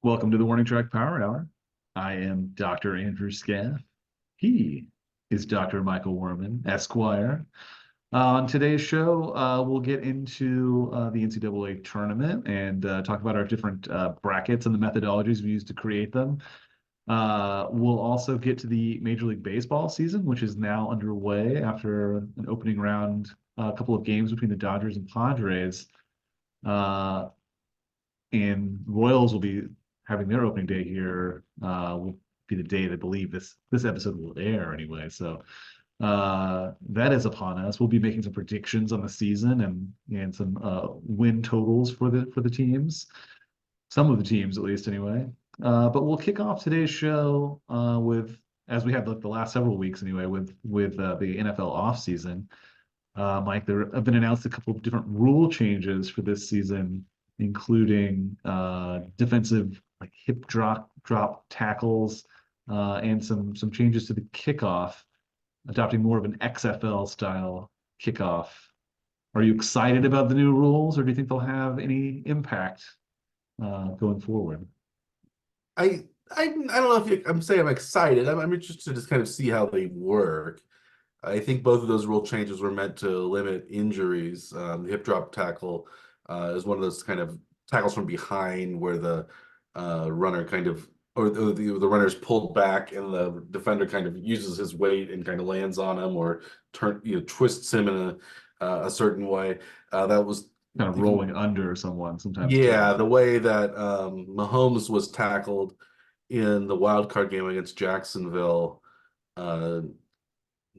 Welcome to the Warning Track Power Hour. I am Dr. Andrew Scaff. He is Dr. Michael Worman, Esquire. On today's show, we'll get into the NCAA tournament and talk about our different brackets and the methodologies we use to create them. We'll also get to the Major League Baseball season, which is now underway after an opening round, a couple of games between the Dodgers and Padres. And Royals will be having their opening day here. Will be the day they believe this episode will air anyway. So that is upon us. We'll be making some predictions on the season and some win totals for the teams, some of the teams at least anyway. But we'll kick off today's show with, as we have the last several weeks anyway, with the NFL offseason. Mike, there have been announced a couple of different rule changes for this season, including defensive like hip drop tackles and some changes to the kickoff, adopting more of an XFL style kickoff. Are you excited about the new rules, or do you think they'll have any impact going forward? I don't know if I'm saying I'm excited. I'm interested to just kind of see how they work. I think both of those rule changes were meant to limit injuries. The hip drop tackle is one of those kind of tackles from behind where the runner kind of, or the runner's pulled back and the defender kind of uses his weight and kind of lands on him or twists him in a certain way. That was Kind of rolling under someone sometimes too. yeah, the way that Mahomes was tackled in the wild card game against Jacksonville, uh,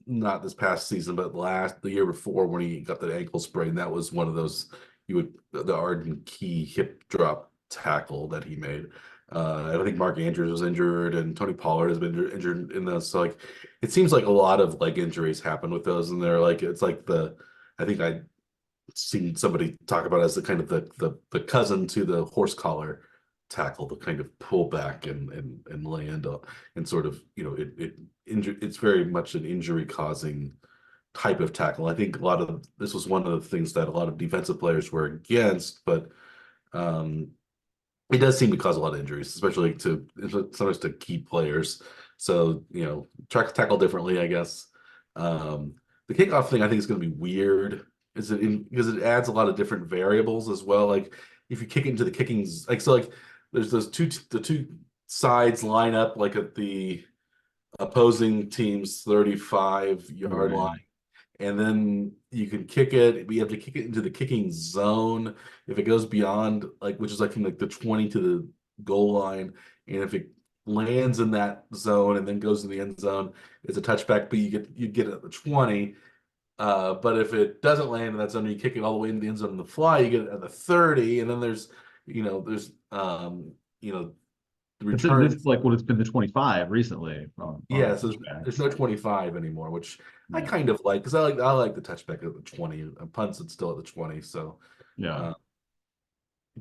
not this past season, but the year before when he got the ankle sprain. That was one of those the Arden Key hip drop tackle that he made. I think Mark Andrews was injured and Tony Pollard has been injured in this. So like, it seems like a lot of like injuries happen with those, and they're like it's like I think I seen somebody talk about it as the kind of the cousin to the horse collar tackle, the kind of pull back and land and sort of it's very much an injury causing type of tackle. I think a lot of this was one of the things that a lot of defensive players were against, but um, it does seem to cause a lot of injuries, especially to sometimes to key players. So tackle differently, I guess. The kickoff thing I think is going to be weird. Because it adds a lot of different variables as well. Like if you kick it into the kickings, like so, like there's the two sides line up like at the opposing team's 35-yard Right. line, and then you can kick it. We have to kick it into the kicking zone if it goes beyond like which is like from like the 20 to the goal line, and if it lands in that zone and then goes in the end zone, it's a touchback. But you get it at the 20. But if it doesn't land in that zone, you kick it all the way into the end zone on the fly, you get it at the 30, and then there's the This is returns. like what it's been the 25 recently on Yeah, the so there's touchbacks. no 25 anymore, which I Yeah. kind of like because I like the touchback at the 20. Punts it's still at the 20, so Yeah. uh,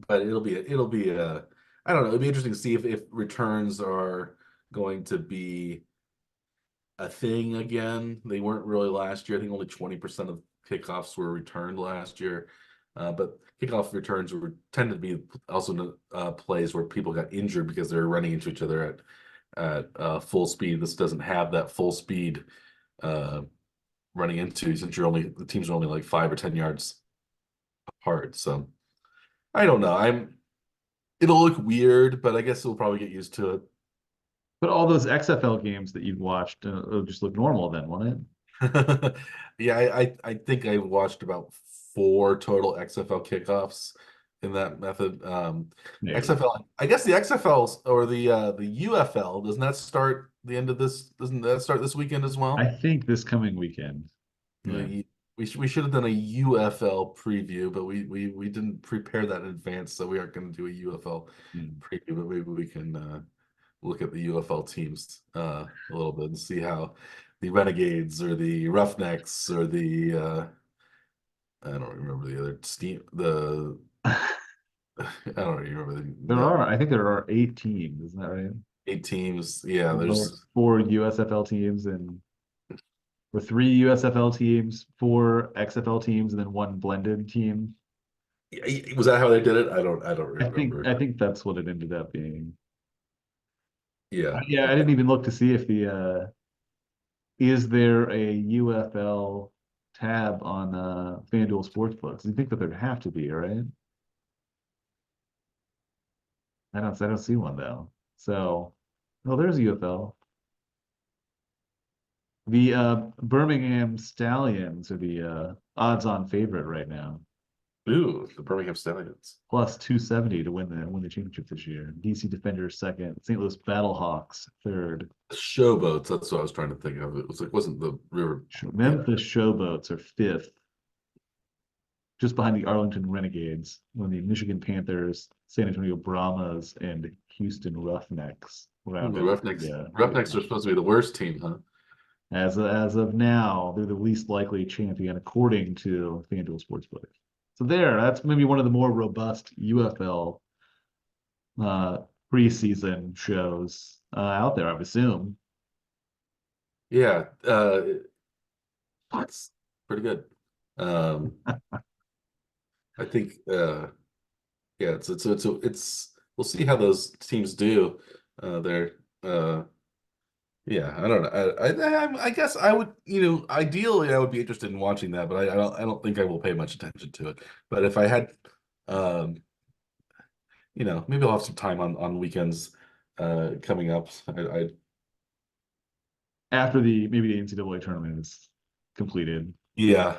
but it'll be I don't know, it'll be interesting to see if returns are going to be a thing again. They weren't really last year. I think only 20% of kickoffs were returned last year. But kickoff returns tended to be also plays where people got injured because they were running into each other at full speed. This doesn't have that full speed uh, running into since the teams are only like 5 or 10 yards apart. So I don't know. It'll look weird, but I guess we'll probably get used to But all those XFL games that you've watched it'll just look normal then, won't it? it. Yeah, I think I watched about 4 total XFL kickoffs in that method. Maybe. XFL, I guess the XFL or the UFL, doesn't that start the end of this? Doesn't that start this weekend as I well? think this coming weekend. Yeah. The, we should have done a UFL preview, but we didn't prepare that in advance, so we aren't going to do a UFL Mm. preview. But maybe we can look at the UFL teams a little bit and see how the Renegades or the Roughnecks or the I don't remember the other steam the I don't remember I think there are 8 teams, isn't that right? 8 teams. Yeah, Four, there's four USFL teams and or 3 USFL teams, 4 XFL teams, and then one blended team. Was that how they did it? I don't I think remember. I think that's what it ended up being. Yeah. Yeah, I didn't even look to see if the is there a UFL tab on FanDuel Sportsbooks? You think that there'd have to be, right? I don't see one though. So, oh, there's a UFL. The Birmingham Stallions are the odds-on favorite right now, Ooh, the Birmingham Stallions. plus 270 to win the championship this year. DC Defenders second, St. Louis Battlehawks third. Showboats. That's what I was trying to think of. It was like wasn't the river. Yeah. Memphis Showboats are fifth, just behind the Arlington Renegades, when the Michigan Panthers, San Antonio Brahmas, and Houston Roughnecks Ooh, round the out Roughnecks. the Roughnecks are conference. supposed to be the worst team, huh? As of now, they're the least likely champion according to FanDuel Sportsbook. So that's maybe one of the more robust UFL uh, preseason shows out there, I would assume. Yeah. That's pretty good. Um, I think yeah, it's we'll see how those teams do. They're yeah, I don't know. I guess I would, ideally I would be interested in watching that, but I don't think I will pay much attention to it. But if I had, um, maybe I'll have some time on weekends coming up. After the NCAA tournament is completed. Yeah,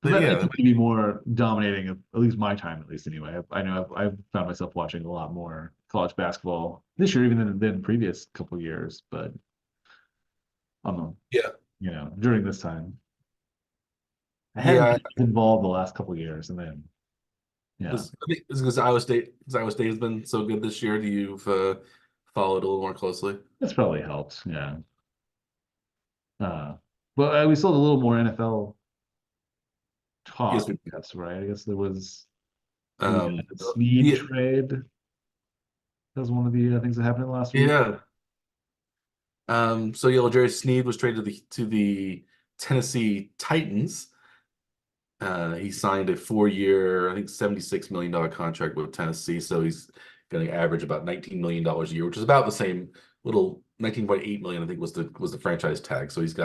Because but that yeah, seems to be more dominating, of at least my time, at least anyway. I know I've found myself watching a lot more college basketball this year, even than previous couple years. But yeah, during this time, I hadn't yeah. been involved the last couple years, and then yeah, I think it's because Iowa State has been so good this year. Do you followed a little more closely? it's probably helped. Yeah, uh, but we still had a little more NFL Yes, talk. we I guess, right? I guess there was the um, Sneed yeah, trade. That was one of the things that happened last week. yeah. So yeah, L'Jarius Sneed was traded to the Tennessee Titans. He signed a 4-year, I think $76 million contract with Tennessee. So he's going to average about $19 million a year, which is about the same little 19.8 million, I think was the franchise tag. So I think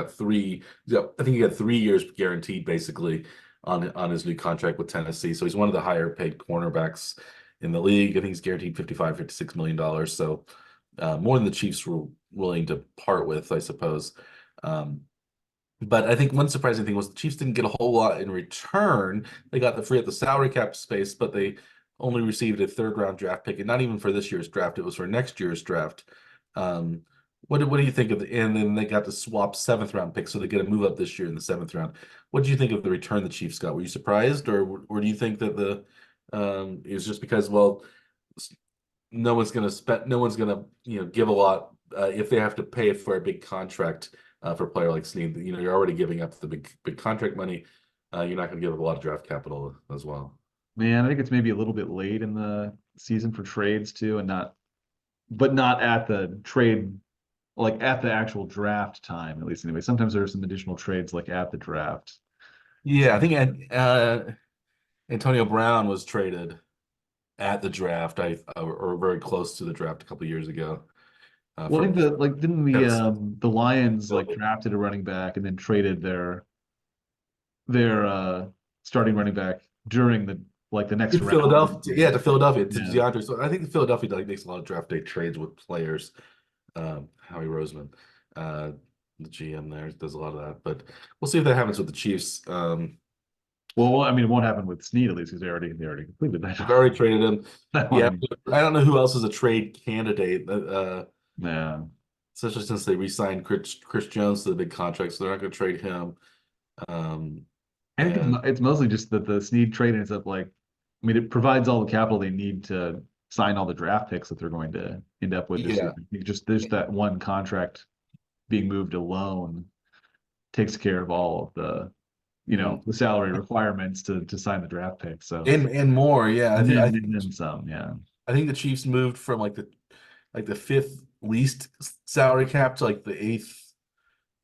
he got 3 years guaranteed basically on his new contract with Tennessee. So he's one of the higher paid cornerbacks in the league. I think he's guaranteed 56 million dollars. So more than the Chiefs were willing to part with, I suppose. Um, but I think one surprising thing was the Chiefs didn't get a whole lot in return. They got the free up the salary cap space, but they only received a third round draft pick, and not even for this year's draft. It was for next year's draft. Um, what do you think of and then they got to swap seventh round picks, so they get a move up this year in the seventh round. What do you think of the return the Chiefs got? Were you surprised, or do you think that the it was just because, well, no one's gonna give a lot if they have to pay for a big contract for a player like Snead. You're already giving up the big contract money. You're not going to give up a lot of draft capital as well. Man, I think it's maybe a little bit late in the season for trades too, but not at the trade, like at the actual draft time, at least anyway. Sometimes there are some additional trades like at the draft. Yeah, I think Antonio Brown was traded at the draft, or very close to the draft a couple years ago. Well, I think From didn't Tennessee. the Lions like drafted a running back and then traded their starting running back during the next To round. Philadelphia, yeah, to Philadelphia, to Yeah. DeAndre. So I think Philadelphia like makes a lot of draft day trades with players. Howie Roseman, uh, the GM there, does a lot of that. But we'll see if that happens with the Chiefs. Well, I mean, it won't happen with Snead at least because they already completed They've already traded him. that Yeah, one. I don't know who else is a trade candidate. Yeah. Especially since they re-signed Chris Jones to the big contract, so they're not going to trade him. Um, I think and it's mostly just that the Snead trade ends up I mean, it provides all the capital they need to sign all the draft picks that they're going to end up with this year. yeah, There's that one contract being moved alone takes care of all of mhm. the salary requirements to sign the draft pick. So, and more. Yeah, and then some, yeah. I think the Chiefs moved from like the fifth least salary cap to like the eighth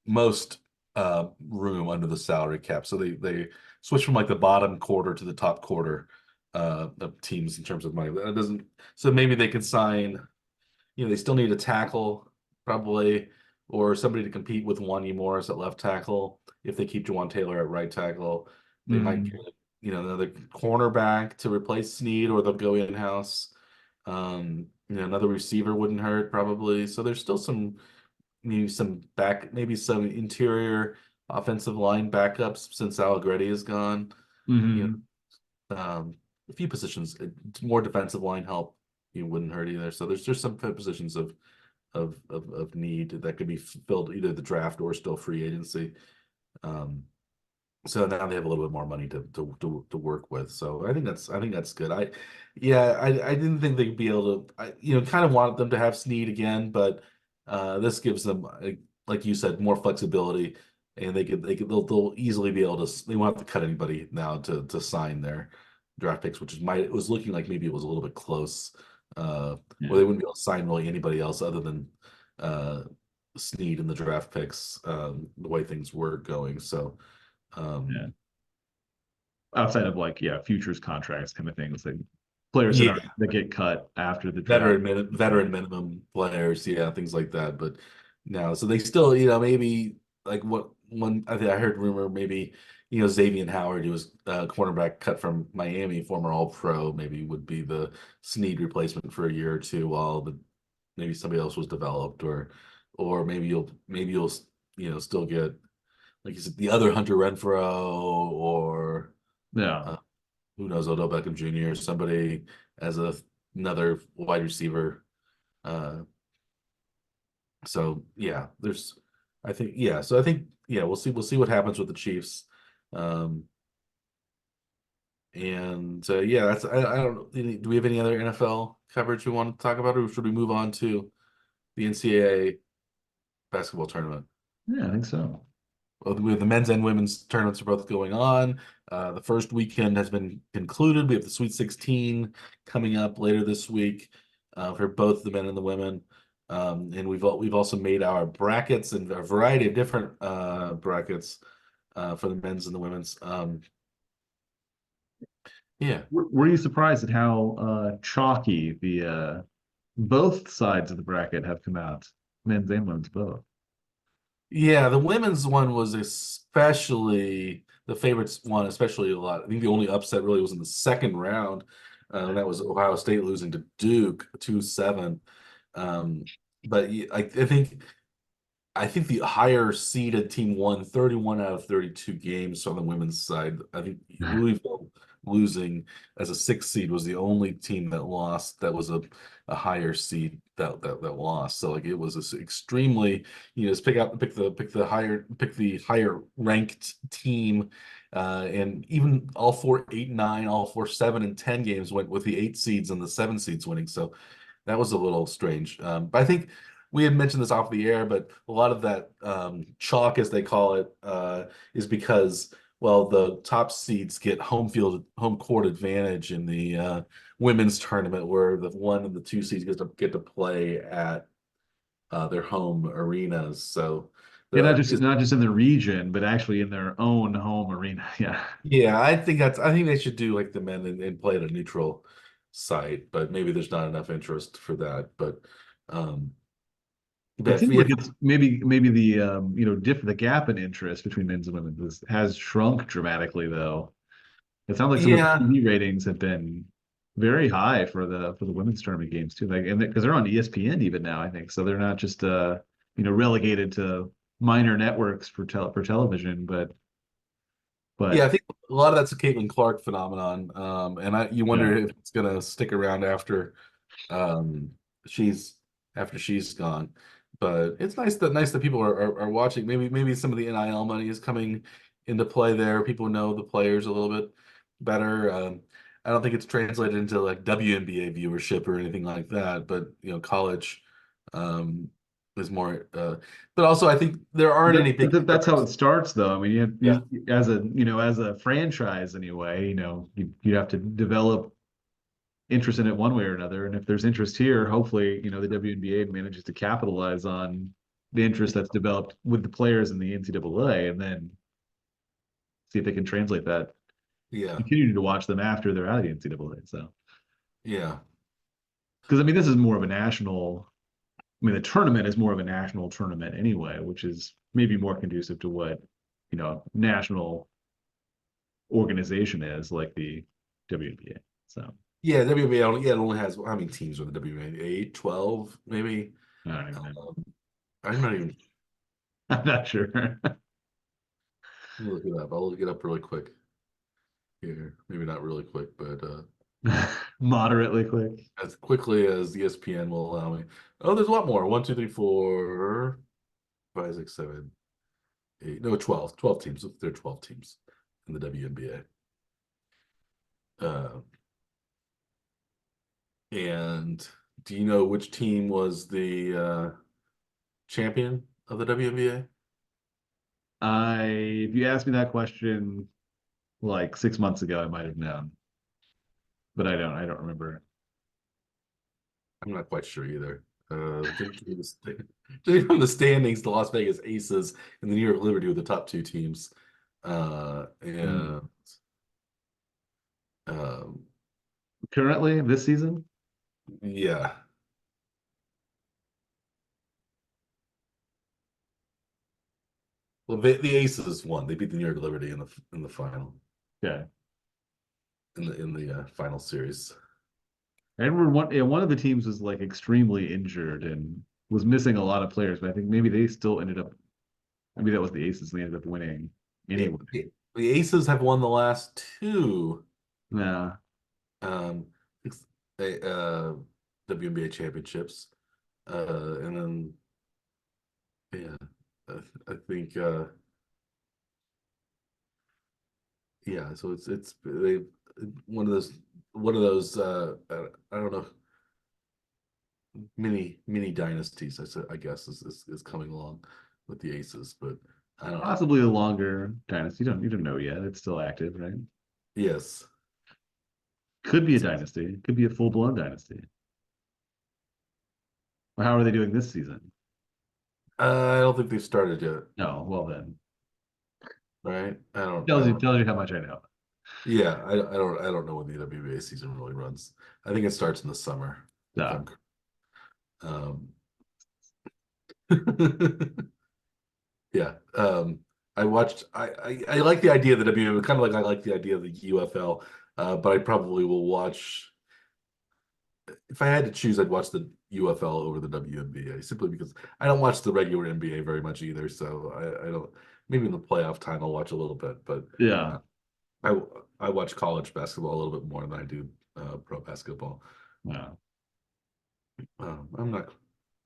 most room under the salary cap. So they switch from like the bottom quarter to the top quarter of teams in terms of money. That doesn't so maybe they could sign, they still need a tackle probably, or somebody to compete with Wanya Morris at left tackle. If they keep Jawan Taylor at right tackle, they might Mm, get, another cornerback to replace Sneed, or they'll go in-house. Another receiver wouldn't hurt probably. So there's still maybe some interior offensive line backups since Allegretti is gone. You hmm a few positions, more defensive line help, wouldn't hurt either. So there's just some positions of need that could be filled either the draft or still free agency. Um, so now they have a little bit more money to work with. So I think that's good. I didn't think they'd be able to. Kind of wanted them to have Snead again, but this gives them, like you said, more flexibility, and they'll easily be able to. They won't have to cut anybody now to sign their draft picks, which it was looking like maybe it was a little bit close, where yeah, they wouldn't be able to sign really anybody else other than uh, Snead in the draft picks, the way things were going. So. yeah. Um, Outside of like, yeah, futures contracts kind of things, like players yeah, that get cut after the draft. veteran minimum players, yeah, things like that. But no, so they still, maybe like what one I heard rumor maybe, Xavier Howard, who was cornerback cut from Miami, former All Pro, maybe would be the Snead replacement for a year or two while maybe somebody else was developed, or maybe you'll still get, like you said, the other Hunter Renfro, or Yeah, uh, who knows, Odell Beckham Jr., somebody as another wide receiver. Uh, so yeah, we'll see what happens with the Chiefs. Um, and yeah, I don't know. Do we have any other NFL coverage we want to talk about, or should we move on to the NCAA basketball tournament? yeah, I think so. Well, we have the men's and women's tournaments are both going on. The first weekend has been concluded. We have the Sweet 16 coming up later this week for both the men and the women. And we've also made our brackets and a variety of different brackets for the men's and the women's. Yeah. Were you surprised at how chalky the both sides of the bracket have come out, men's and women's both? Yeah, the women's one was especially the favorites one, especially a lot. I think the only upset really was in the second round. And that was Ohio State losing to Duke 2-7. Um, but I think the higher seeded team won 31 out of 32 games on the women's side. I think Louisville losing as a sixth seed was the only team that lost that was a higher seed that lost. So like it was extremely, just pick the higher ranked team. And even all 4, 8, 9, all 4, 7, and 10 games went with the 8 seeds and the 7 seeds winning. So that was a little strange. But I think we had mentioned this off the air, but a lot of that chalk, as they call it, is because, well, the top seeds get home court advantage in the women's tournament, where the 1 and the 2 seeds get to play at their home arenas. So Yeah, the is not just in the region, but actually in their own home arena. Yeah. yeah, I think they should do like the men and play at a neutral site, but maybe there's not enough interest for that. Um, It but seems yeah, like it's maybe the the gap in interest between men's and women's has shrunk dramatically though. It sounds like some of the yeah. TV ratings have been very high for the women's tournament games too. Like, and because they're on ESPN even now, I think. So they're not just relegated to minor networks for television, Yeah, but I think a lot of that's a Caitlin Clark phenomenon, and you wonder yeah. if it's gonna stick around um, she's she's gone. But it's nice that people are watching. Maybe some of the NIL money is coming into play there. People know the players a little bit better. I don't think it's translated into like WNBA viewership or anything like that, but college um, is more. But also, I think there aren't any big That's how stars. it starts, though. I mean, Yeah. as a franchise anyway, you have to develop interest in it one way or another. And if there's interest here, hopefully, the WNBA manages to capitalize on the interest that's developed with the players in the NCAA, and then see if they can translate that, Yeah, continue to watch them after they're out of the NCAA. So, yeah, because I mean, this is more of a national. I mean, the tournament is more of a national tournament anyway, which is maybe more conducive to what, national organization is like the WNBA. So yeah. WNBA only, yeah, it only has how many teams are the WNBA? 8, 12, maybe. I don't even know. I'm not even. I'm not sure. Let me look it up. I'll look it up really quick here. Maybe not really quick, but Moderately quick. as quickly as ESPN will allow me. Oh, there's a lot more. 1, 2, 3, 4, 5, 6, 7, 8. No, 12. 12 teams. There are 12 teams in the WNBA. And do you know which team was the champion of the WNBA? If you asked me that question like 6 months ago, I might have known, but I don't remember. I'm not quite sure either. Judging from the standings, the Las Vegas Aces and the New York Liberty were the top two teams. Hmm. And um, Currently, this season? yeah, well, the Aces won. They beat the New York Liberty in the final Yeah. in the final series. I remember one of the teams was like extremely injured and was missing a lot of players, but I think maybe they still ended up, maybe that was the Aces, and they ended up winning anyway. The Aces have won the last two Yeah. um, uh, WNBA championships, and then yeah, I think yeah. So it's they one of those I don't know, mini dynasties. I guess is coming along with the Aces, but I don't know. Possibly a longer dynasty. You don't know yet. It's still active, right? Yes, Could be a dynasty. Could be a full-blown dynasty. Well, how are they doing this season? I don't think they've started yet, No, well then. right? I don't. I Tells you don't. tells you how much I know. Yeah, I don't know when the WBA season really runs. I think it starts in the summer, if Yeah. I'm um yeah. I like the idea of the WBA, kind of like I like the idea of the UFL, but I probably will watch if I had to choose, I'd watch the UFL over the WNBA simply because I don't watch the regular NBA very much either. So I don't maybe in the playoff time I'll watch a little bit, but Yeah. uh, I I watch college basketball a little bit more than I do pro basketball. Yeah. Um, I'm not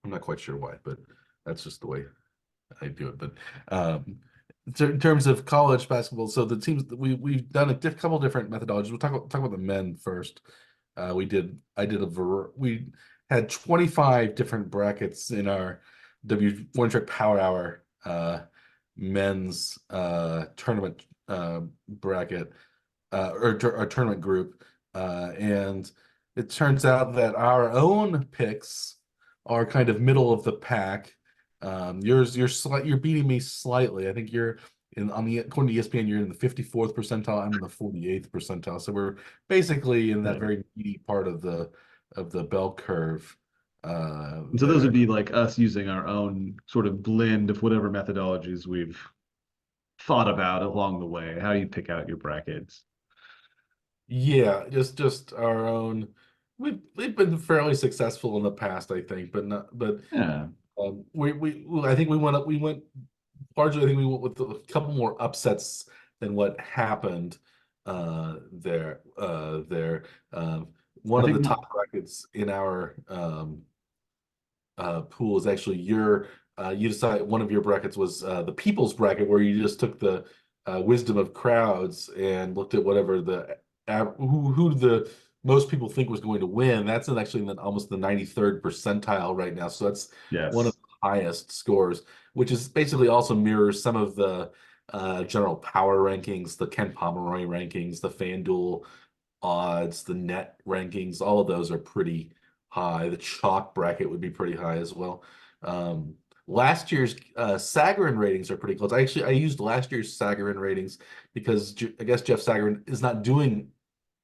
I'm not quite sure why, but that's just the way I do it. But um, in terms of college basketball, so the teams we've done a couple different methodologies. We'll talk about the men first. We had 25 different brackets in our One Track Power Hour men's tournament bracket or our tournament group, and it turns out that our own picks are kind of middle of the pack. You're beating me slightly. I think you're according to ESPN, you're in the 54th percentile. I'm in the 48th percentile. So we're basically in that Right. very meaty part of the bell curve And so those would there. be like us using our own sort of blend of whatever methodologies we've thought about along the way. How do you pick out your brackets? Yeah, just our own. We've been fairly successful in the past, I think, but not but Yeah. we I think we went largely. I think we went with a couple more upsets than what happened there. I One of the think top brackets in our pool is actually your you decide one of your brackets was the people's bracket where you just took the wisdom of crowds and looked at whatever who the most people think was going to win. That's actually in almost the 93rd percentile right now. So that's one of yes. the highest scores, which is basically also mirrors some of the general power rankings, the Ken Pomeroy rankings, the FanDuel odds, the net rankings. All of those are pretty high. The chalk bracket would be pretty high as well. last year's Sagarin ratings are pretty close. I used last year's Sagarin ratings because I guess Jeff Sagarin is not doing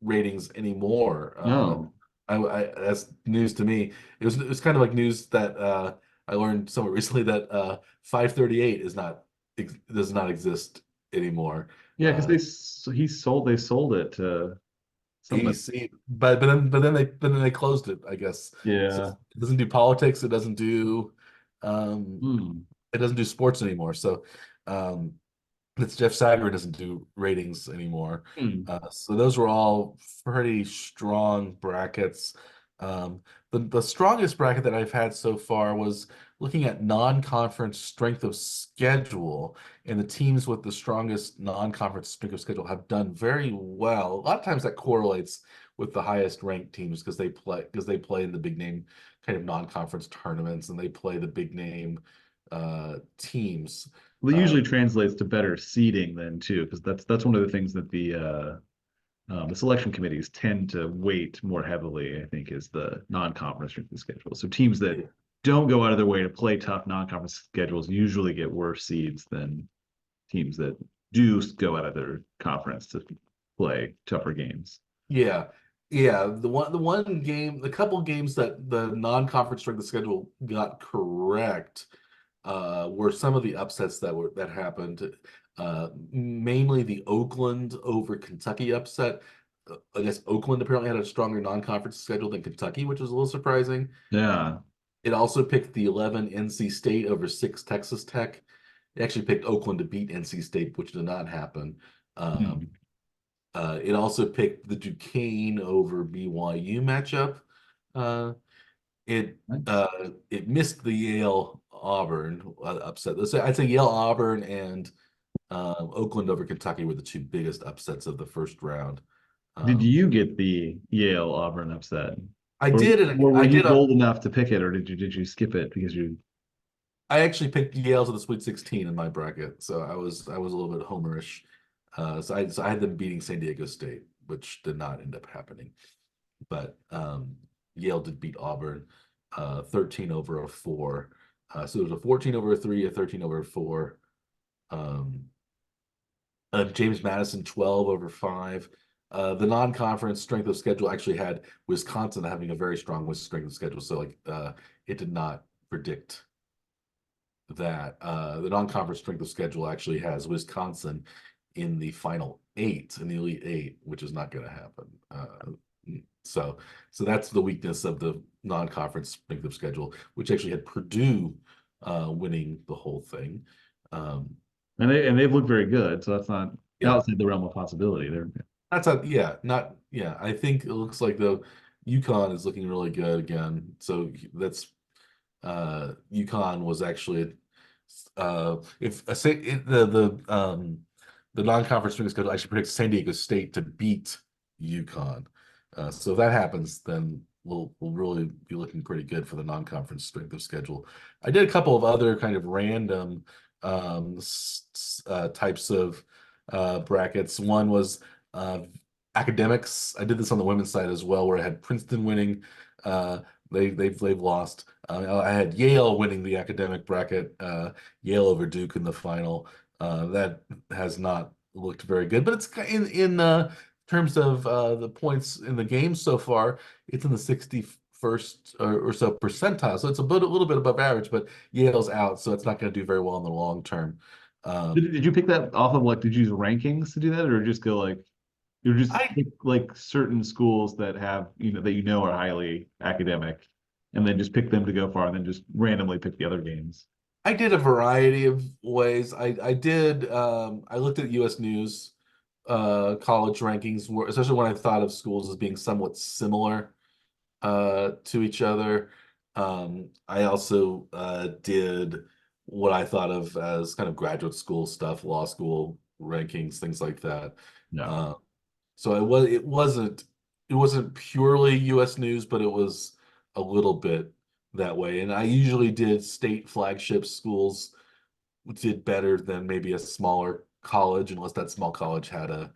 ratings anymore. No. That's news to me. It was kind of like news that I learned somewhat recently that 538 does not exist anymore. Yeah, because Uh, they sold it to someone. but then they closed it, I guess. So Yeah. it doesn't do politics. Um, Hmm. it doesn't do sports anymore. So um, it's Jeff Sager doesn't do ratings anymore. Hmm. So those were all pretty strong brackets. Um, the strongest bracket that I've had so far was looking at non-conference strength of schedule, and the teams with the strongest non-conference strength of schedule have done very well. A lot of times that correlates with the highest ranked teams because they play in the big name kind of non-conference tournaments and they play the big name teams. Well, it Uh, usually translates to better seeding then too, because that's one of the things that the selection committees tend to weight more heavily, I think, is the non-conference strength of schedule. So teams that don't go out of their way to play tough non-conference schedules usually get worse seeds than teams that do go out of their conference to play tougher games. Yeah. Yeah. The couple games that the non-conference strength of schedule got correct were some of the upsets that happened. Mainly the Oakland over Kentucky upset. I guess Oakland apparently had a stronger non-conference schedule than Kentucky, which was a little surprising. Yeah. It also picked the 11 NC State over 6 Texas Tech. It actually picked Oakland to beat NC State, which did not happen. Hmm. It also picked the Duquesne over BYU matchup. Uh, it Nice. it missed the Yale Auburn upset. I'd say Yale Auburn and Oakland over Kentucky were the two biggest upsets of the first round. Did Um, you get the Yale Auburn upset? I Or, did, and or were I you did. bold enough to pick it, or did you skip it because you? I actually picked Yale to the Sweet 16 in my bracket, so I was a little bit homerish. So I had them beating San Diego State, which did not end up happening. But Yale did beat Auburn 13 over a 4. So it was a 14 over a 3, a 13 over a 4. Um, James Madison 12 over 5. The non-conference strength of schedule actually had Wisconsin having a very strong strength of schedule. So it did not predict that. The non-conference strength of schedule actually has Wisconsin in the final 8, in the Elite 8, which is not going to happen. So so that's the weakness of the non-conference strength of schedule, which actually had Purdue winning the whole thing. Um, And they've looked very good, so that's not yeah, outside the realm of possibility. They're that's a yeah, not yeah. I think it looks like the UConn is looking really good again. So that's UConn was actually if a, say the non-conference strength schedule actually predicts San Diego State to beat UConn. So if that happens, then we'll really be looking pretty good for the non-conference strength of schedule. I did a couple of other kind of random types of brackets. One was academics. I did this on the women's side as well, where I had Princeton winning. They've lost. I had Yale winning the academic bracket, Yale over Duke in the final. That has not looked very good, but it's in terms of the points in the game so far, it's in the 61st or so percentile. So it's a little bit above average, but Yale's out, so it's not going to do very well in the long term. did, Um, did you pick that off of like did you use rankings to do that, or just go like you just I pick like certain schools that have that are highly academic, and then just pick them to go far, and then just randomly pick the other games? I did a variety of ways. I looked at US News college rankings, especially when I thought of schools as being somewhat similar to each other. I also did what I thought of as kind of graduate school stuff, law school rankings, things like that. No. Uh, so it wasn't purely US News, but it was a little bit that way. And I usually did state flagship schools did better than maybe a smaller college, unless that small college had a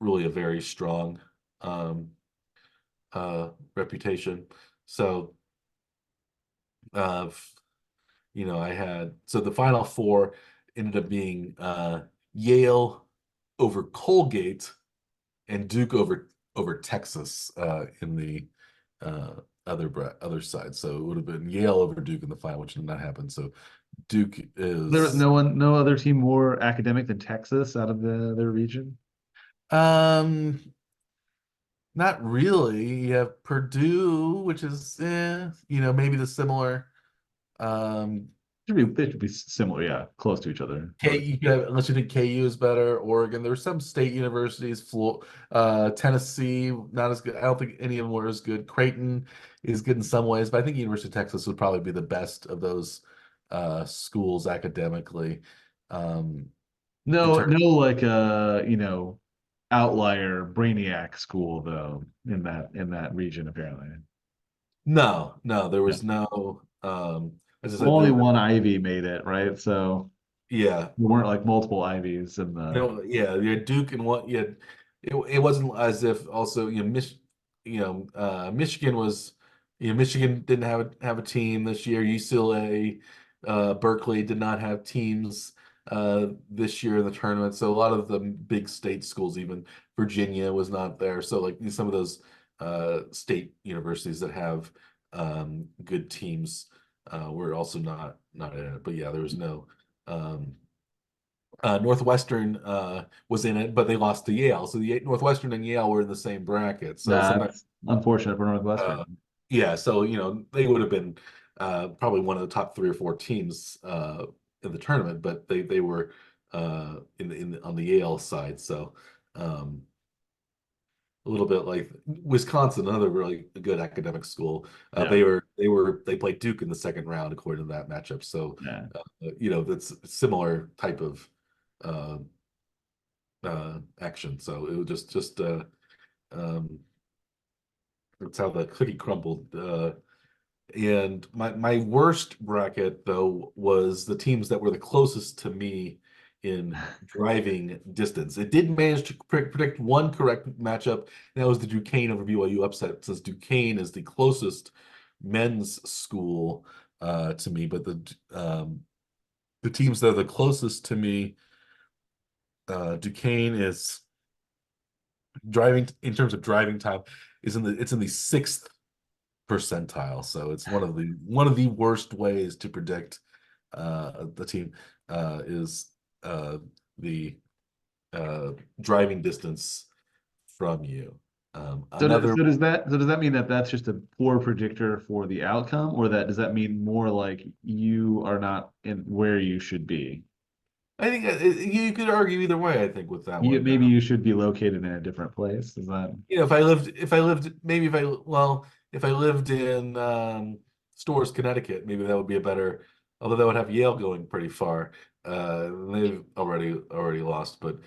very strong um, reputation. So uh, I had so the final four ended up being Yale over Colgate and Duke over Texas in the uh, other side. So it would have been Yale over Duke in the final, which did not happen. So Duke There was is no other team more academic than Texas out of their region. um not really. You have Purdue, which is maybe the similar um They should be similar, yeah, close to each other. K, But you could have, unless you think KU is better, Oregon. There were some state universities, Tennessee, not as good. I don't think any of them were as good. Creighton is good in some ways, but I think University of Texas would probably be the best of those schools academically. Um, in no, terms, no, like outlier brainiac school though in that region apparently. no, there Yeah. was no. As I Well, said, only one Ivy made it, right? So yeah, there weren't like multiple Ivies in the. no, yeah, you had Duke and what you had. It wasn't as if also Michigan was Michigan didn't have a team this year. UCLA, Berkeley did not have teams this year in the tournament. So a lot of the big state schools, even Virginia, was not there. So like some of those state universities that have good teams were also not in it. But yeah, there was no. Um, Northwestern was in it, but they lost to Yale. So the Northwestern and Yale were in the same bracket. So sometimes, That's unfortunate for uh, Northwestern. yeah. So they would have been probably one of the top three or four teams in the tournament, but they were on the Yale side. So um, a little bit like Wisconsin, another really good academic school. Yeah, They played Duke in the second round according to that matchup. So yeah. that's similar type of uh, action. So it was just um, that's how the cookie crumbled. And my worst bracket though was the teams that were the closest to me in driving distance. It did manage to predict one correct matchup, and that was the Duquesne over BYU upset, since Duquesne is the closest men's school to me. But the teams that are the closest to me, Duquesne is driving in terms of driving time it's in the sixth percentile. So it's one of the worst ways to predict the team is the driving distance from you. Another So does that mean that that's just a poor predictor for the outcome, or that does that mean more like you are not in where you should be? I think you could argue either way, I think, with that You one. maybe you should be located in a different place. Is that If I lived in Storrs, Connecticut, maybe that would be a better, although that would have Yale going pretty far. They've already lost, but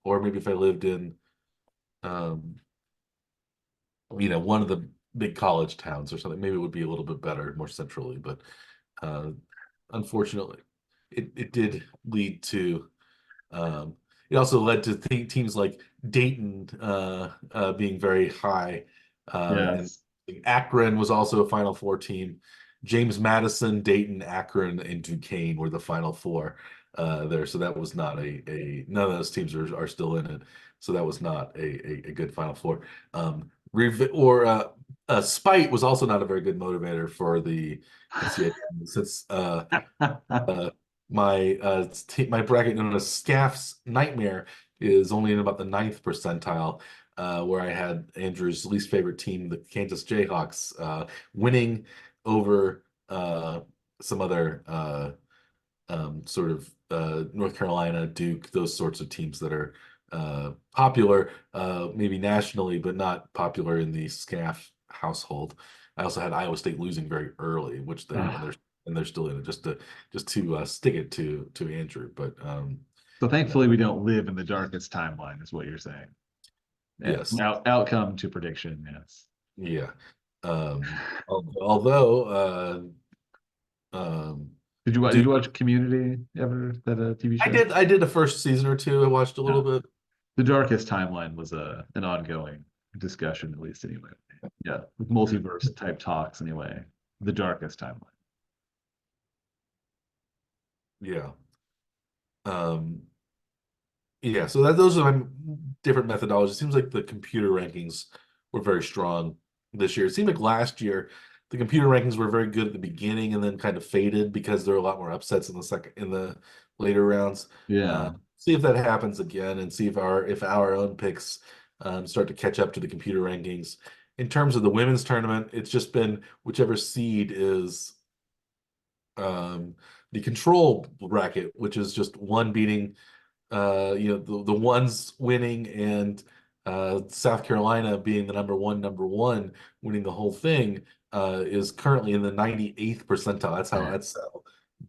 or maybe if I lived in um, one of the big college towns or something, maybe it would be a little bit better, more centrally. But uh, unfortunately, it did lead to um, it also led to teams like Dayton being very high, and yes? Akron was also a Final Four team. James Madison, Dayton, Akron, and Duquesne were the Final Four there. So that was not none of those teams are still in it. So that was not a good Final Four. Spite was also not a very good motivator for the NCAA, since uh, my bracket known as Scaff's Nightmare is only in about the ninth percentile, where I had Andrew's least favorite team, the Kansas Jayhawks, winning over some other sort of North Carolina, Duke, those sorts of teams that are popular, maybe nationally, but not popular in the Scaff household. I also had Iowa State losing very early, which they're still in it, just to stick it to Andrew. But So no, thankfully, we don't live in the darkest timeline, is what you're saying. Yeah, yes, outcome to prediction. Yes. yeah. Although Did Duke, you watch Community ever? That TV show? I did the first season or two. I watched a little No. bit. The Darkest Timeline was an ongoing discussion, at least anyway. Yeah, with multiverse type talks anyway. The Darkest Timeline. Yeah. Um, yeah, so those are my different methodologies. It seems like the computer rankings were very strong this year. It seemed like last year the computer rankings were very good at the beginning and then kind of faded because there were a lot more upsets in the later rounds. Yeah. See if that happens again and see if our own picks start to catch up to the computer rankings. In terms of the women's tournament, it's just been whichever seed is um, the control bracket, which is just one beating the ones winning and South Carolina being the number one winning the whole thing is currently in the 98th percentile. That's how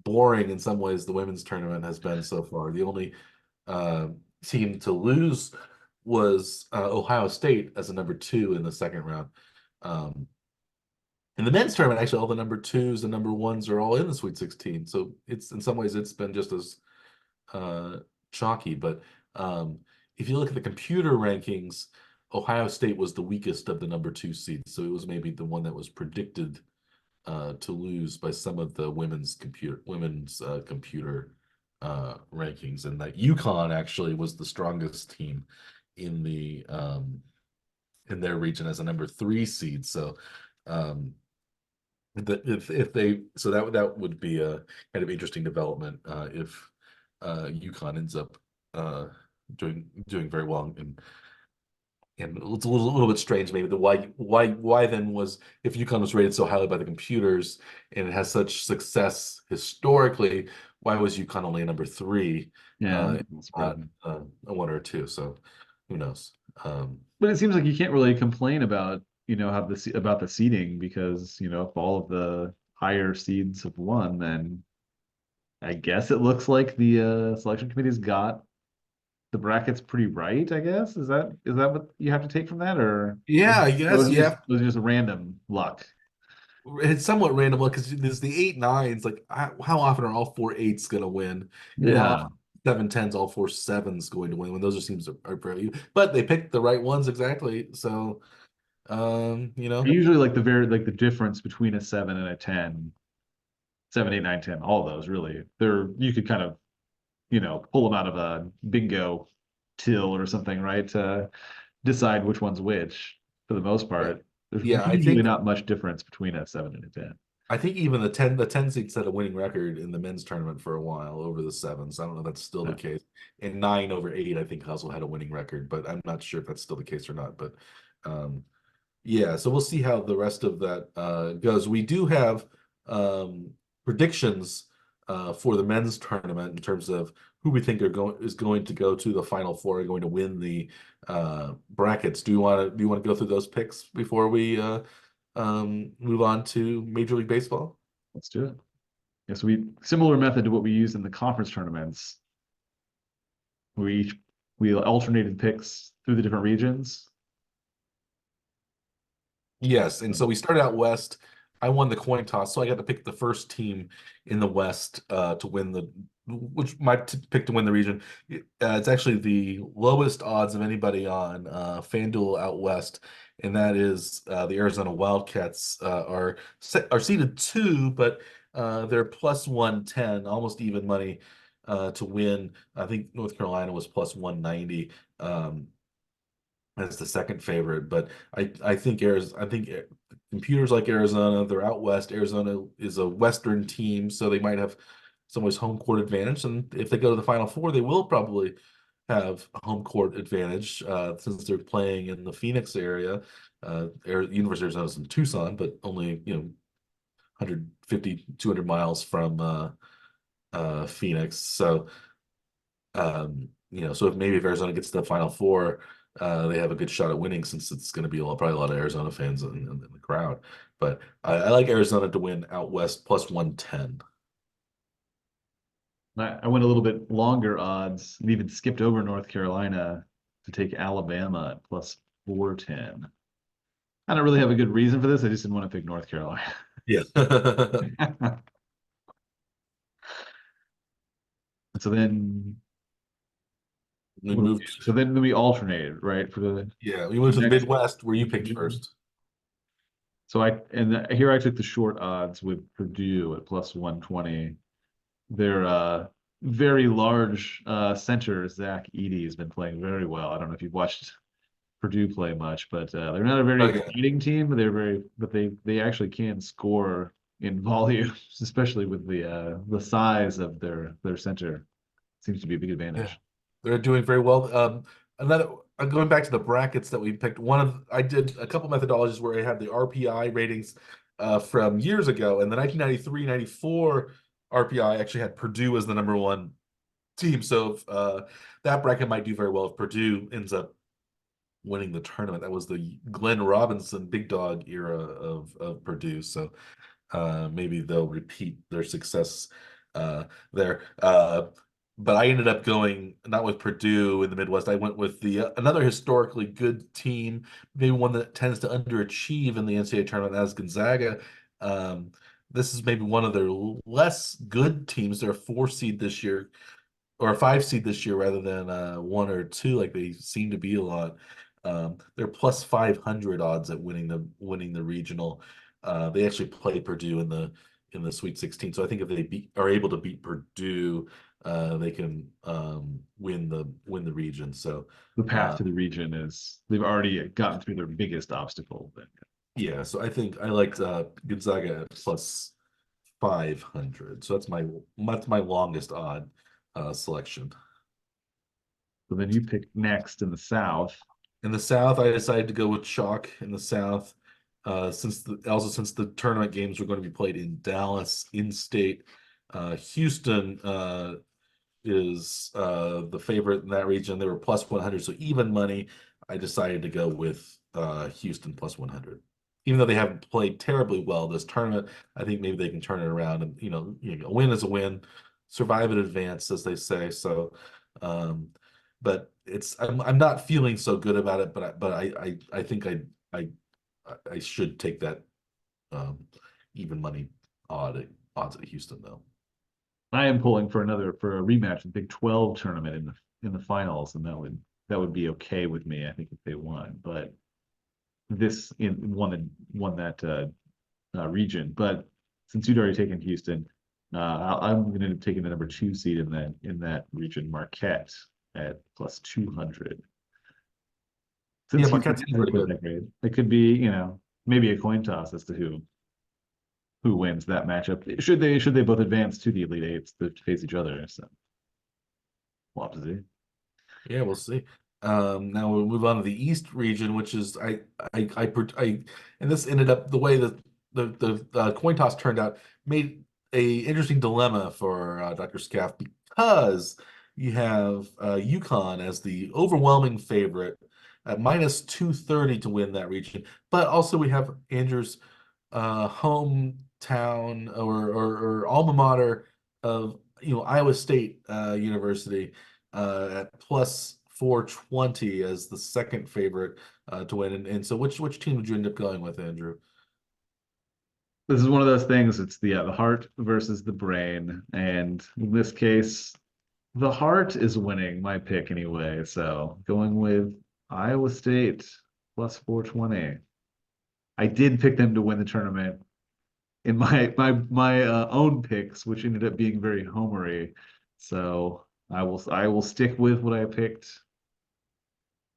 boring in some ways the women's tournament has been so far. The only uh, team to lose was Ohio State as a number two in the second round. Um, in the men's tournament, actually, all the number twos and number ones are all in the Sweet 16. So it's in some ways it's been just as uh, chalky. But um, if you look at the computer rankings, Ohio State was the weakest of the number two seeds, so it was maybe the one that was predicted to lose by some of the women's computer rankings, and that UConn actually was the strongest team in the in their region as a number three seed. So um, if they so that would be a kind of interesting development if UConn ends up uh, doing very well and it's a little bit strange maybe the why then was if UConn was rated so highly by the computers and it has such success historically, why was UConn only a number three Yeah. That's not surprising. a one or a two? So who knows? But it seems like you can't really complain about, how about the seeding because, if all of the higher seeds have won, then I guess it looks like the selection committee's got the brackets pretty right, I guess. Is that what you have to take from that, or Yeah, I guess you have. was it just random luck? It's somewhat random because there's the eight nines. Like, how often are all four eights going to win? And how Yeah. often seven tens, all four sevens going to win when those are teams are fairly, but they picked the right ones exactly. So, Usually like the difference between a 7 and a 10, 7, 8, 9, 10, all of those really. You could kind of, pull them out of a bingo till or something, right? To decide which one's which for the most yeah, part. There's yeah. usually not much difference between a 7 and a 10. I think even the ten seeds had a winning record in the men's tournament for a while over the sevens. I don't know if that's still the Yeah. case. And nine over eight, I think also had a winning record, but I'm not sure if that's still the case or not. But um, yeah, so we'll see how the rest of that goes. We do have predictions for the men's tournament in terms of who we think is going to go to the final four, are going to win the brackets. Do you want to go through those picks before we move on to Major League Baseball? Let's do it. Yes, similar method to what we used in the conference tournaments. We we alternated picks through the different regions. Yes, and so we started out west. I won the coin toss, so I got to pick the first team in the west to win which my pick to win the region. It's actually the lowest odds of anybody on FanDuel out west, and that is the Arizona Wildcats are seeded two, but they're plus 110, almost even money to win. I think North Carolina was plus 190. As the second favorite, but I think computers like Arizona, they're out west. Arizona is a Western team, so they might have some ways home court advantage. And if they go to the Final Four, they will probably have a home court advantage since they're playing in the Phoenix area. University of Arizona is in Tucson, but only 150, 200 miles from Phoenix. So so if Arizona gets to the Final Four, they have a good shot at winning since it's going to be probably a lot of Arizona fans in the crowd. But I like Arizona to win out west plus 110. I went a little bit longer odds and even skipped over North Carolina to take Alabama at plus 410. I don't really have a good reason for this. I just didn't want to pick North Carolina. Yeah. So then, We moved, then we alternated, right? For the yeah, we moved to the next. Midwest where you picked first. So here I took the short odds with Purdue at plus 120. their very large center, Zach Edey, has been playing very well. I don't know if you've watched Purdue play much, but they're not a very Oh yeah, exciting team. But they actually can score in volume, especially with the size of their center. Seems to be a big yeah, advantage. they're doing very well. Another going back to the brackets that we picked. I did a couple methodologies where I had the RPI ratings from years ago, and the 1993-94 RPI actually had Purdue as the number one team. So that bracket might do very well if Purdue ends up winning the tournament. That was the Glenn Robinson big dog era of Purdue. So maybe they'll repeat their success there. But I ended up going not with Purdue in the Midwest. I went with the another historically good team, maybe one that tends to underachieve in the NCAA tournament as Gonzaga. This is maybe one of their less good teams. They're a 4 seed this year, or a 5 seed this year rather than 1 or 2 like they seem to be a lot. They're plus 500 odds at winning the regional. They actually play Purdue in the Sweet 16. So I think if they are able to beat Purdue, they can win the region. So The path uh, to the region is they've already gotten through their biggest obstacle. But yeah, so I think I liked Gonzaga at plus 500. So that's my longest odd selection. so then you pick next in the South. In the South, I decided to go with chalk in the South. Since the tournament games were going to be played in Dallas, in state, Houston is the favorite in that region. They were plus 100, so even money. I decided to go with Houston plus 100. Even though they haven't played terribly well this tournament, I think maybe they can turn it around. And a win is a win, survive in advance, as they say. So, um, but I'm not feeling so good about it. But I think I I should take that um, even money odds at Houston though. I am pulling for a rematch in the Big 12 tournament in the finals, and that would be okay with me, I think, if they won. But this in won that region. But since you'd already taken Houston, I'm going to take the number 2 seed in that region, Marquette, at plus 200. Yeah, Since Houston Marquette's hasn't pretty played good. that great, it could be maybe a coin toss as to who wins that matchup. Should they both advance to the Elite Eights to face each other? So we'll have to see. Yeah, we'll see. Now we'll move on to the East region, which is and this ended up the way that the coin toss turned out made a interesting dilemma for Dr. Scaff because you have UConn as the overwhelming favorite at minus 230 to win that region, but also we have Andrew's hometown or alma mater of Iowa State University at plus 420 as the second favorite to win. And so which team would you end up going with, Andrew? This is one of those things. It's the heart versus the brain, and in this case, the heart is winning my pick anyway. So going with Iowa State plus 420. I did pick them to win the tournament in my own picks, which ended up being very homery. So I will stick with what I picked.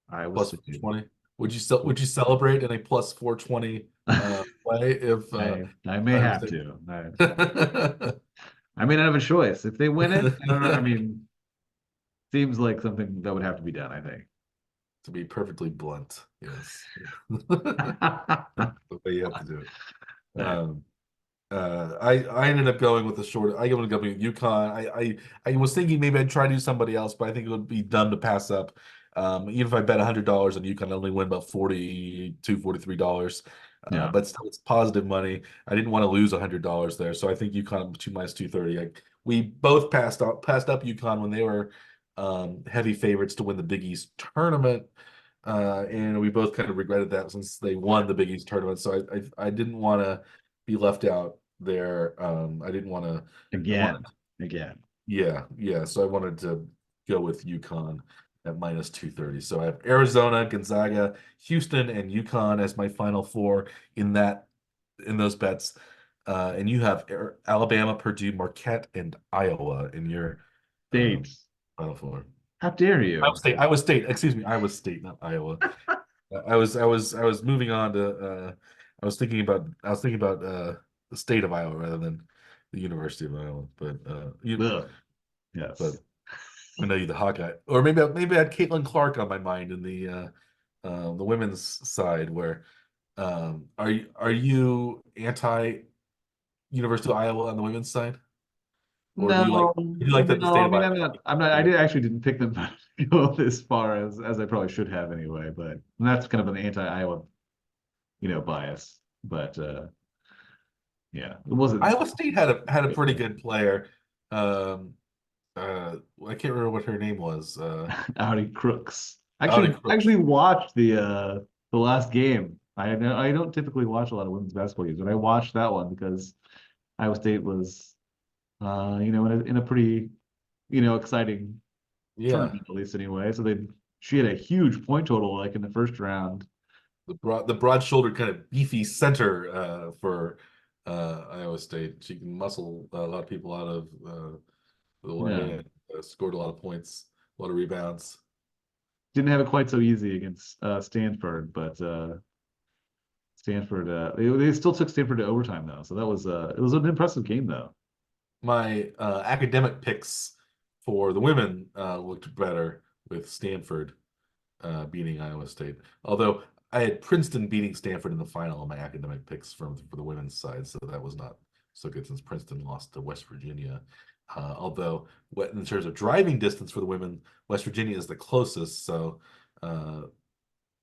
Iowa Plus State. 420. Would you celebrate in a plus 420 way if I may Iowa have State? to. I may not have a choice. If they win it, I don't know. I mean, seems like something that would have to be done, I think. To be perfectly blunt, yes. The way you have to do it. Yeah. I ended up going with the short. I ended up going with UConn. I was thinking maybe I'd try to do somebody else, but I think it would be dumb to pass up. Even if I bet $100 on UConn, I only win about $43. Yeah. But still, it's positive money. I didn't want to lose $100 there, so I think UConn 2 minus 230. We both passed up UConn when they were heavy favorites to win the Big East tournament. And we both kind of regretted that since they won the Big East tournament. So I didn't want to be left out there. I didn't want to. I Again. wanted, Again. yeah. So I wanted to go with UConn at minus 230. So I have Arizona, Gonzaga, Houston, and UConn as my final four in those bets. and you have Alabama, Purdue, Marquette, and Iowa in your um, States. Final Four. How dare Iowa you? State, Iowa State, excuse me, Iowa State, not Iowa. I was moving on to I was thinking about the state of Iowa rather than the University of Iowa. Ugh. But Yes. I know you the Hawkeye, or maybe I had Caitlin Clark on my mind in the women's side. Where are you anti University of Iowa on the women's side, or No, do you like that the no. state I of mean, Iowa? I'm not. I did actually didn't pick them to go as far as I probably should have anyway. But that's kind of an anti-Iowa, bias. But yeah, it wasn't Iowa State had a pretty good player. Um, I can't remember what her name was. Audi Crooks. Audi Actually Crooks. watched the last game. I don't typically watch a lot of women's basketball games, but I watched that one because Iowa State was in a pretty exciting Yeah, tournament, at least anyway. So she had a huge point total like in the first round. the broad-shouldered kind of beefy center for Iowa State. She can muscle a lot of people out of the Yeah. way and scored a lot of points, a lot of rebounds. Didn't have it quite so easy against Stanford, but Stanford they still took Stanford to overtime though. So it was an impressive game though. My academic picks for the women looked better with Stanford beating Iowa State. Although I had Princeton beating Stanford in the final on my academic picks for the women's side, so that was not so good since Princeton lost to West Virginia. Although in terms of driving distance for the women, West Virginia is the closest, so uh,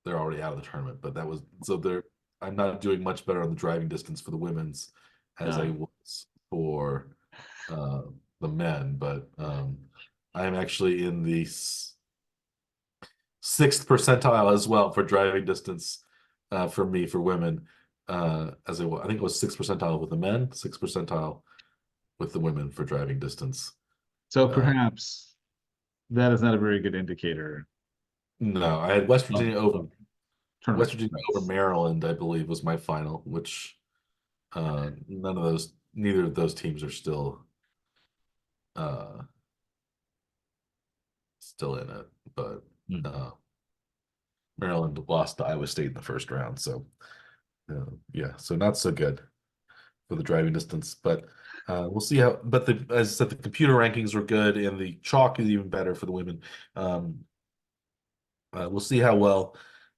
they're already out of the tournament. But that was so they're I'm not doing much better on the driving distance for the women's as I Uh, was for uh, the men, but I am actually in the sixth percentile as well for driving distance for me for women. I think it was sixth percentile with the men, sixth percentile with the women for driving distance. so Uh, perhaps that is not a very good indicator no, I had of tournament West Virginia over success. Maryland, I believe, was my final, which neither of those teams are uh, still in it, but Hmm. uh, Maryland lost to Iowa State in the first round, so yeah, so not so good for the driving distance, but we'll see how. But as I said, the computer rankings were good, and the chalk is even better for the women. Um, we'll see how well,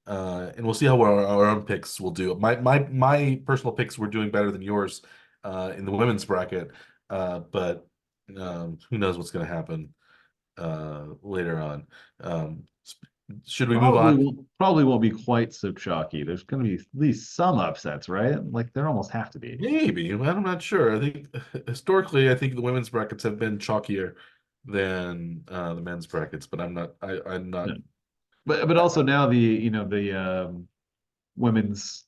and we'll see how well our own picks will do. My personal picks were doing better than yours in the women's bracket, but who knows what's going to happen later on. Um, should we move on? Probably won't be quite so chalky. There's going to be at least some upsets, right? Like there almost have to be. Maybe. I'm not sure. I think historically, I think the women's brackets have been chalkier than the men's brackets, but I'm not. Yeah. But also now the women's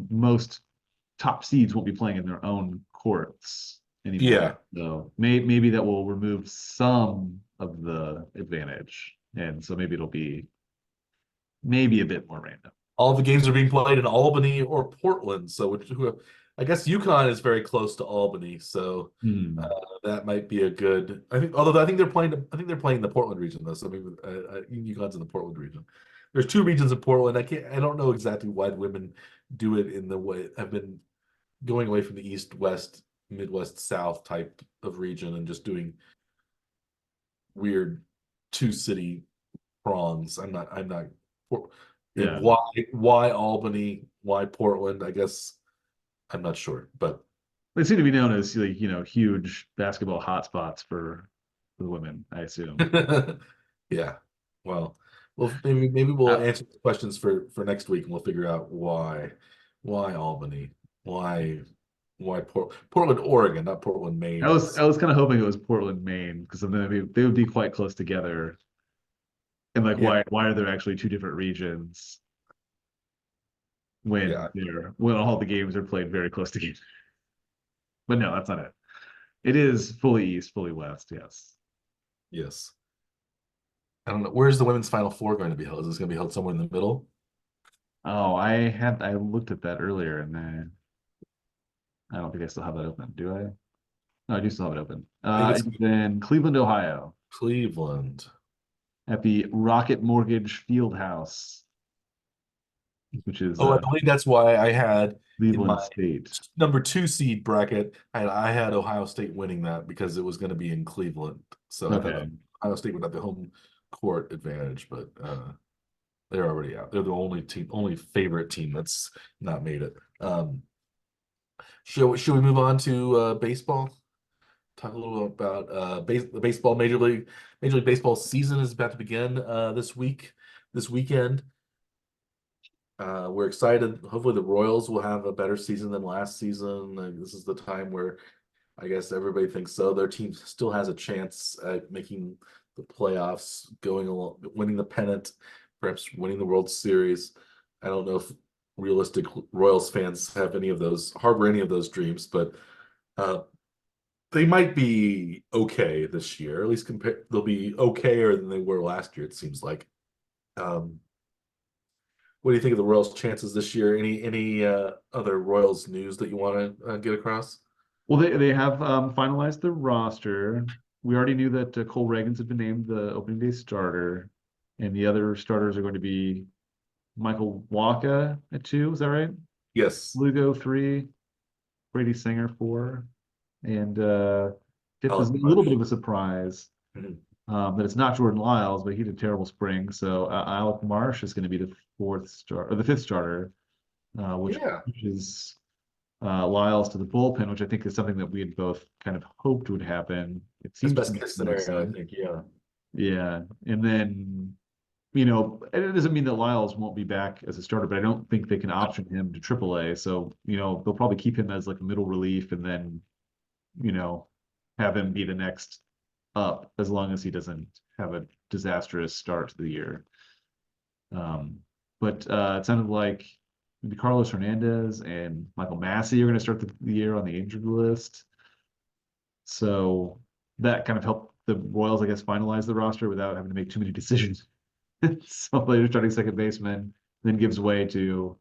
most top seeds won't be playing in their own courts anymore. Yeah, So maybe that will remove some of the advantage, and so maybe it'll be maybe a bit more random. all the games are being played in Albany or Portland. So, I guess UConn is very close to Albany, so uh, Hmm. that might be a good. Although I think they're playing the Portland region though. So maybe UConn's in the Portland region. There's two regions of Portland. I don't know exactly why the women do it in the way have been going away from the East, West, Midwest, South type of region and just doing weird two city prongs. I'm not and Yeah, why Albany, why Portland? I guess I'm not sure, but they seem to be known as like huge basketball hotspots for the women, I assume. yeah. Well, maybe we'll Uh, answer the questions for next week and we'll figure out why Albany, why Portland, Oregon, not Portland, Maine. I was kind of hoping it was Portland, Maine, because then they would be quite close together. And like, Yeah, why are there actually two different regions yeah, when all the games are played very close together? But no, that's not it. It is fully East, fully West. Yes. yes. I don't know. Where's the women's Final Four going to be held? Is this going to be held somewhere in the middle? Oh, I looked at that earlier, and I don't think I still have that open. Do I? No, I do still have it open. I think it's And then Cleveland, Ohio, Cleveland. at the Rocket Mortgage Fieldhouse, which is Oh, I believe that's why I had in my Cleveland State. number 2 seed bracket, I had Ohio State winning that because it was going to be in Cleveland. So I thought Okay. Ohio State would have the home court advantage, but they're already out. They're the only favorite team that's not made it. Should we move on to baseball? Talk a little bit about the baseball Major League Baseball season is about to begin this weekend. We're excited. Hopefully, the Royals will have a better season than last season. This is the time where I guess everybody thinks so. Their team still has a chance at making the playoffs, going along, winning the pennant, perhaps winning the World Series. I don't know if realistic Royals fans have harbor any of those dreams, but uh, they might be okay this year. At least they'll be okayer than they were last year. It seems like. Um, what do you think of the Royals' chances this year? Any other Royals news that you want to get across? Well, they have finalized the roster. We already knew that Cole Reagans had been named the opening day starter, and the other starters are going to be Michael Waka at 2. Is that right? Yes, Lugo 3, Brady Singer 4, and fifth is a Alec little bit Marsh. of a surprise Mhm. that it's not Jordan Lyles, but he did a terrible spring. So Alec Marsh is going to be the fifth starter, Yeah, which is Lyles to the bullpen, which I think is something that we had both kind of hoped would happen. It that's seems to best make case more scenario, I sense. think. Yeah, Yeah, and then and it doesn't mean that Lyles won't be back as a starter, but I don't think they can option him to AAA. So they'll probably keep him as like a middle relief, and then you know have him be the next up as long as he doesn't have a disastrous start to the year. Um, but it sounded like maybe Carlos Hernandez and Michael Massey are going to start the year on the injured list. So that kind of helped the Royals, I guess, finalize the roster without having to make too many decisions. So they're starting second baseman, then gives way to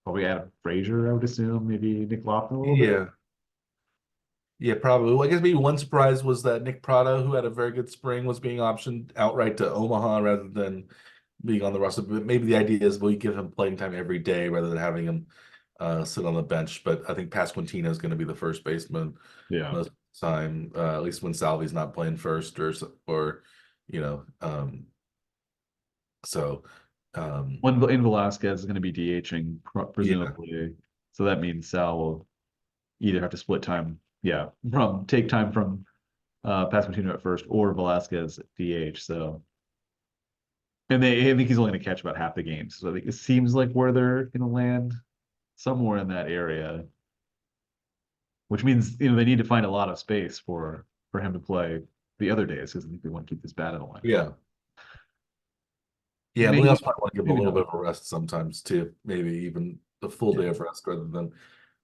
probably Adam Frazier, I would assume, maybe Nick Lofton a little bit. yeah, yeah. Probably. Well, I guess maybe one surprise was that Nick Prado, who had a very good spring, was being optioned outright to Omaha rather than being on the roster. But maybe the idea is we give him playing time every day rather than having him sit on the bench. But I think Pasquantino is going to be the first baseman Yeah. most of the time, at least when Salvi's not playing first or you know. So When in Velasquez is going to be DHing yeah, presumably, so that means Sal will either have to split time, yeah, from take time from Pasquantino at first or Velasquez at DH. So, and I think he's only going to catch about half the games. So I think it seems like where they're going to land somewhere in that area, which means they need to find a lot of space for him to play the other days because I think they want to keep this bat in the lineup. yeah. Yeah, and they Maybe, also might want to give him a maybe little not. bit of a rest sometimes too. Maybe even a full Yeah, day of rest rather than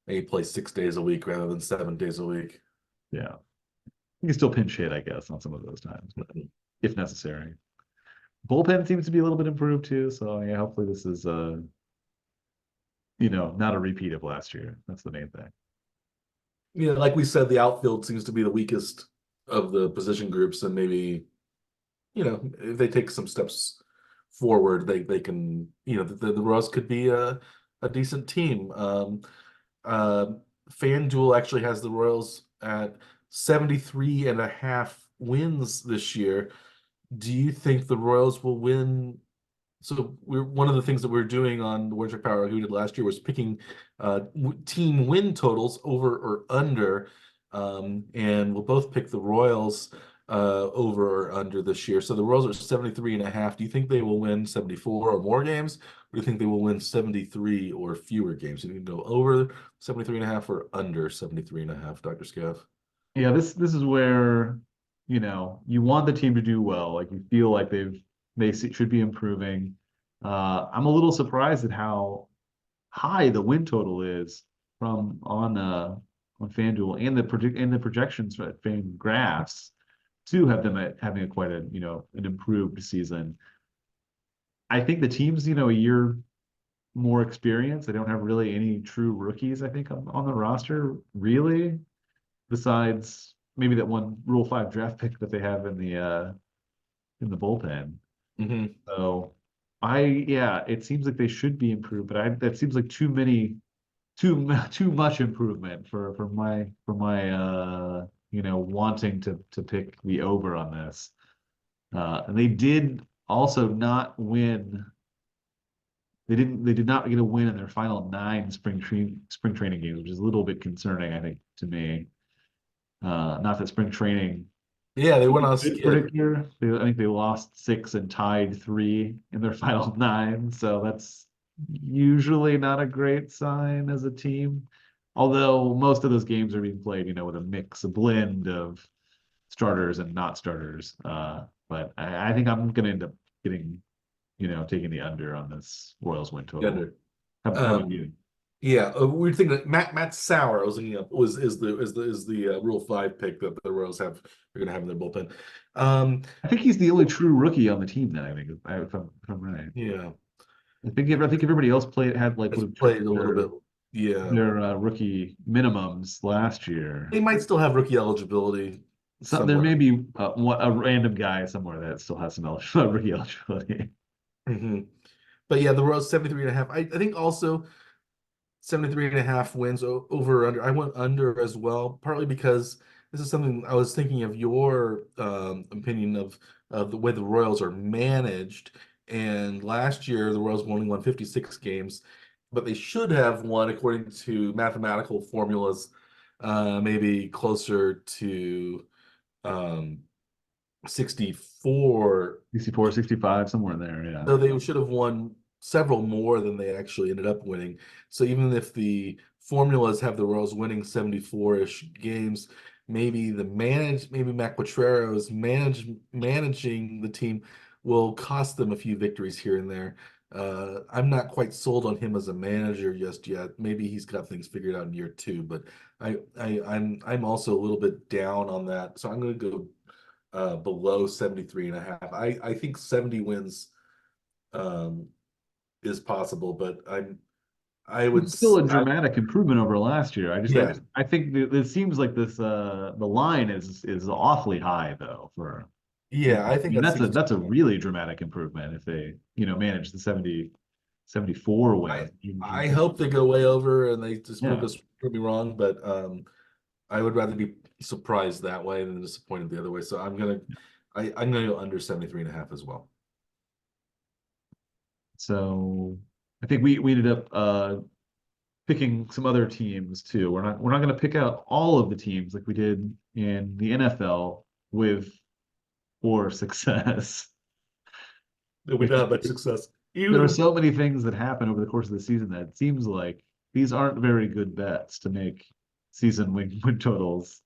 maybe play 6 days a week rather than 7 days a week. yeah. You can still pinch hit, I guess, on some of those times, but Mhm. if necessary. Bullpen seems to be a little bit improved too, so yeah, hopefully this is not a repeat of last year. That's the main thing. Yeah, like we said, the outfield seems to be the weakest of the position groups, and maybe if they take some steps forward, they can the Royals could be a decent team. Uh, FanDuel actually has the Royals at 73.5 wins this year. Do you think the Royals will win? So we're one of the things that we're doing on the Word Power we did last year was picking team win totals over or under, and we'll both pick the Royals over or under this year. So the Royals are 73.5. Do you think they will win 74 or more games? Or do you think they will win 73 or fewer games? You can go over 73.5 or under 73.5, Dr. Scaff. Yeah, this is where you want the team to do well. Like you feel like should be improving. I'm a little surprised at how high the win total is from on FanDuel and the projections at FanGraphs to have them at having a quite an improved season. I think the teams a year more experience. They don't have really any true rookies, I think, on the roster, really, besides maybe that one Rule 5 draft pick that they have in the bullpen. Hmm. So yeah, it seems like they should be improved, but that seems like too much improvement for my wanting to pick the over on this. And they did also not win. They did not get a win in their final 9 spring training games, which is a little bit concerning, I think, to me. Not that spring training Yeah, they is went a on a good skid. predictor. I think they lost 6 and tied 3 in their final 9, so that's usually not a great sign as a team. Although most of those games are being played, with a blend of starters and not starters. But I think I'm going to end up getting, taking the under on this Royals win total. Under. How about Um, you? yeah, weird thing that Matt Sauer I was looking up was is the Rule 5 pick that the Royals have they're gonna have in their bullpen. Um, I think he's the only true rookie on the team. Then I think, if I'm right. yeah, I think everybody else had like has would have played tripped a little bit. Yeah, their rookie minimums last they year. might still have rookie eligibility So there somewhere. may be a random guy somewhere that still has some rookie eligibility. Hmm. But yeah, the Royals 73 and a half. I think also 73 and a half wins over or under. I went under as well, partly because this is something I was thinking of your opinion of the way the Royals are managed. And last year, the Royals only won 56 games, but they should have won, according to mathematical formulas, maybe closer to um, 64. 64, 65, somewhere in there. Yeah. So they should have won several more than they actually ended up winning. So even if the formulas have the Royals winning 74-ish games, maybe Mac Quatrero's managing the team will cost them a few victories here and there. I'm not quite sold on him as a manager just yet. Maybe he's got things figured out in year 2, but I'm also a little bit down on that. So I'm going to go below 73 and a half. I think 70 wins um, is possible, but I would It's still a I, dramatic improvement over last year. yeah, I think it seems like the line is awfully high though for yeah, I think and that's that's a 62. really dramatic improvement if they, manage the 74 I win. I hope they go way over and they just Yeah. prove me wrong, but I would rather be surprised that way than disappointed the other way. So I'm gonna go under 73 and a half as well. So I think we ended up picking some other teams too. We're not going to pick out all of the teams like we did in the NFL with poor success. We Because don't have much success. there are Even so many things that happen over the course of the season that it seems like these aren't very good bets to make season win totals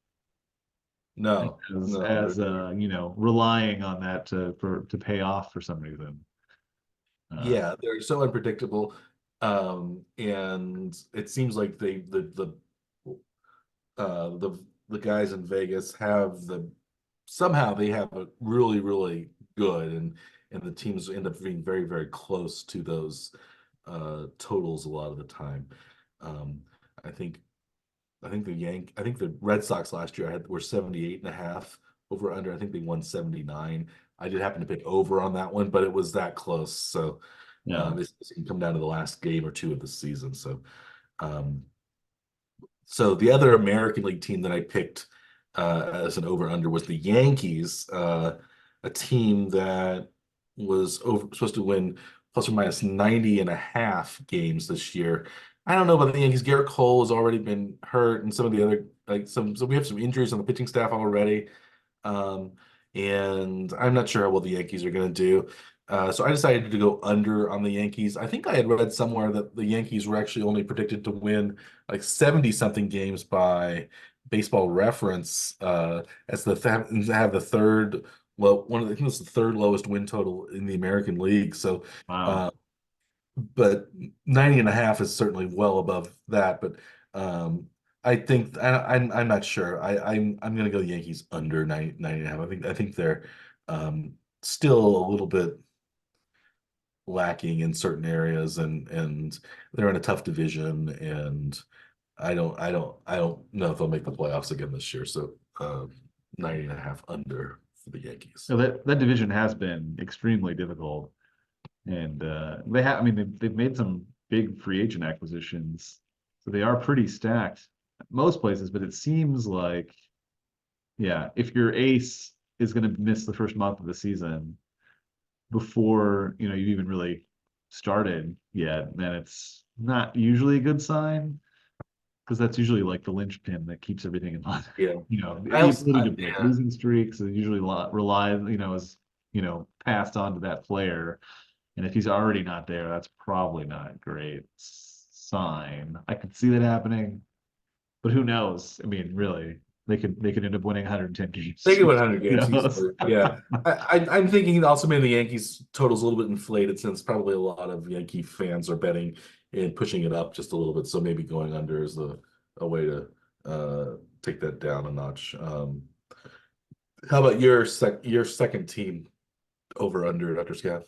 no, no, as relying on that to pay off for some reason. Uh, yeah, they're so unpredictable. And it seems like the guys in Vegas have somehow they have a really, really good and the teams end up being very, very close to those totals a lot of the time. Um, I think I think the Red Sox last year were 78 and a half over under. I think they won 79. I did happen to pick over on that one, but it was that close. So yeah. this can come down to the last game or two of the season. Um, so the other American League team that I picked as an over under was the Yankees, a team that was supposed to win plus or minus 90 and a half games this year. I don't know about the Yankees. Garrett Cole has already been hurt, and some of the other so we have some injuries on the pitching staff already. Um, and I'm not sure how well the Yankees are going to do. So I decided to go under on the Yankees. I think I had read somewhere that the Yankees were actually only predicted to win like 70 something games by Baseball Reference, as have the third, well, I think it's the third lowest win total in the American League. So, Wow. uh, but 90 and a half is certainly well above that. But I think I'm not sure. I'm going to go Yankees under 90 and a half. I think they're um, still a little bit lacking in certain areas, and they're in a tough division, and I don't know if they'll make the playoffs again this year. So 90.5 under for the Yankees. So that division has been extremely difficult, and they have. I mean, they've made some big free agent acquisitions, so they are pretty stacked most places. But it seems like, yeah, if your ace is going to miss the first month of the season before you've even really started yet, then it's not usually a good sign because that's usually like the linchpin that keeps everything in line. Yeah. I The also, ability to break yeah. losing streaks is usually rely, is passed on to that player. And if he's already not there, that's probably not a great sign. I could see that happening, but who knows? I mean, really, they could end up winning 110 games. They get 100 Who games knows? easily. Yeah. I'm thinking also maybe the Yankees total's a little bit inflated since probably a lot of Yankee fans are betting and pushing it up just a little bit. So maybe going under is a way to take that down a notch. How about your second team over under, Dr. Scaff?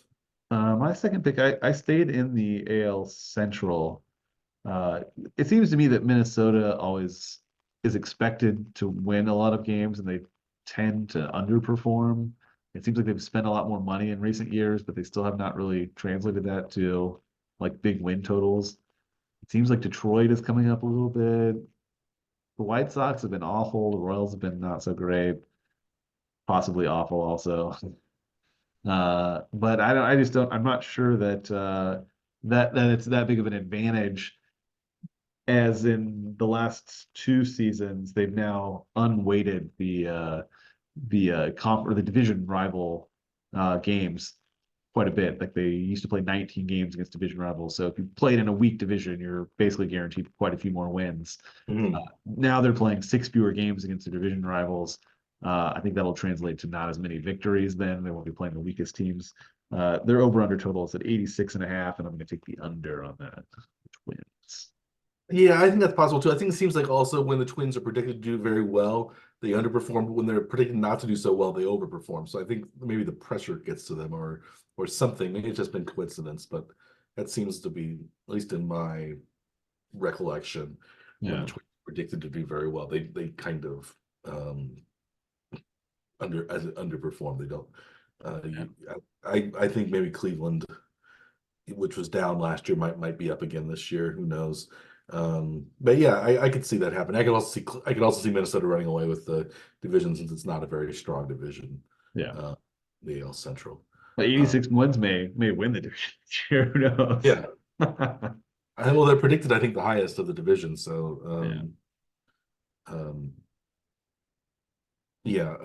My second pick, I stayed in the AL Central. Uh, it seems to me that Minnesota always is expected to win a lot of games, and they tend to underperform. It seems like they've spent a lot more money in recent years, but they still have not really translated that to like big win totals. It seems like Detroit is coming up a little bit. The White Sox have been awful. The Royals have been not so great, possibly awful also. But I just don't. I'm not sure that that it's that big of an advantage as in the last two seasons, they've now unweighted the comp or the division rival games quite a bit. Like they used to play 19 games against division rivals. So if you played in a weak division, you're basically guaranteed quite a few more wins. Mhm. Now they're playing six fewer games against the division rivals. I think that'll translate to not as many victories then. They won't be playing the weakest teams. Their over under total is at 86 and a half, and I'm going to take the under on that, which wins. Yeah, I think that's possible too. I think it seems like also when the Twins are predicted to do very well, they underperform. But when they're predicted not to do so well, they overperform. So I think maybe the pressure gets to them or something. Maybe it's just been coincidence, but that seems to be, at least in my recollection, when the Yeah. Twins are predicted to do very well, they kind of um underperform. They don't Yeah. I think maybe Cleveland, which was down last year, might be up again this year. Who knows? But yeah, I could see that happen. I could also see Minnesota running away with the division since it's not a very strong division, Yeah. uh, the AL Central. But Uh, 86 wins may win the division. Who knows? yeah, well, they're predicted, I think, the highest of the division. So Yeah. um, yeah,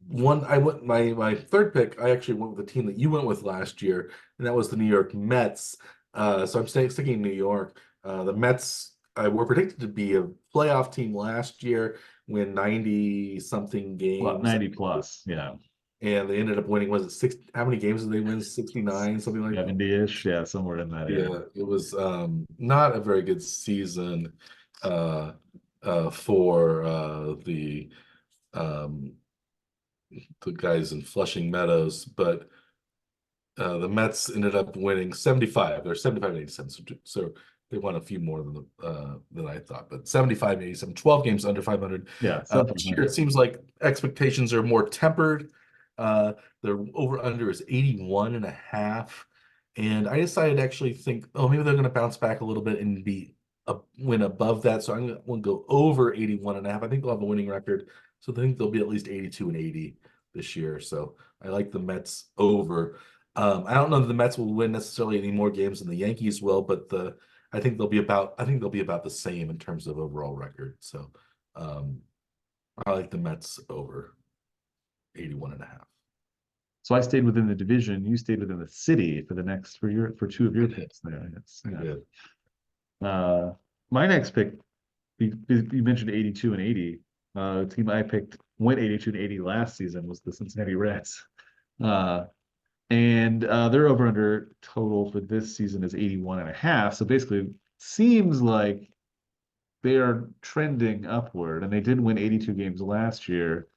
one I went my third pick. I actually went with the team that you went with last year, and that was the New York Mets. So I'm sticking in New York. The Mets were predicted to be a playoff team last year, win 90 something Well, games, 90 plus. Yeah. and they ended up winning. Was it six? How many games did they win? 69, something like that. 70-ish. Yeah, somewhere in that area. Yeah, it was not a very good season uh, for um, the guys in Flushing Meadows, but the Mets ended up winning 75. They're 75 and 87, so they won a few more than I thought, but 75 and 87, 12 games under 500. Yeah. Sub This year 500. it seems like expectations are more tempered. Their over under is 81 and a half. And I decided to actually think, oh, maybe they're going to bounce back a little bit and be win above that. So I'm going to go over 81 and a half. I think they'll have a winning record. So I think they'll be at least 82 and 80 this year. So I like the Mets over. I don't know that the Mets will win necessarily any more games than the Yankees will, but I think they'll be about the same in terms of overall record. So um, I like the Mets over 81 and a half. So I stayed within the division. You stayed within the city for two of I your did. picks there. Yes. I Yeah. did. My next pick, you mentioned 82 and 80. The team I picked went 82 and 80 last season was the Cincinnati Reds. Uh, and their over under total for this season is 81 and a half. So basically seems like they are trending upward, and they did win 82 games last year.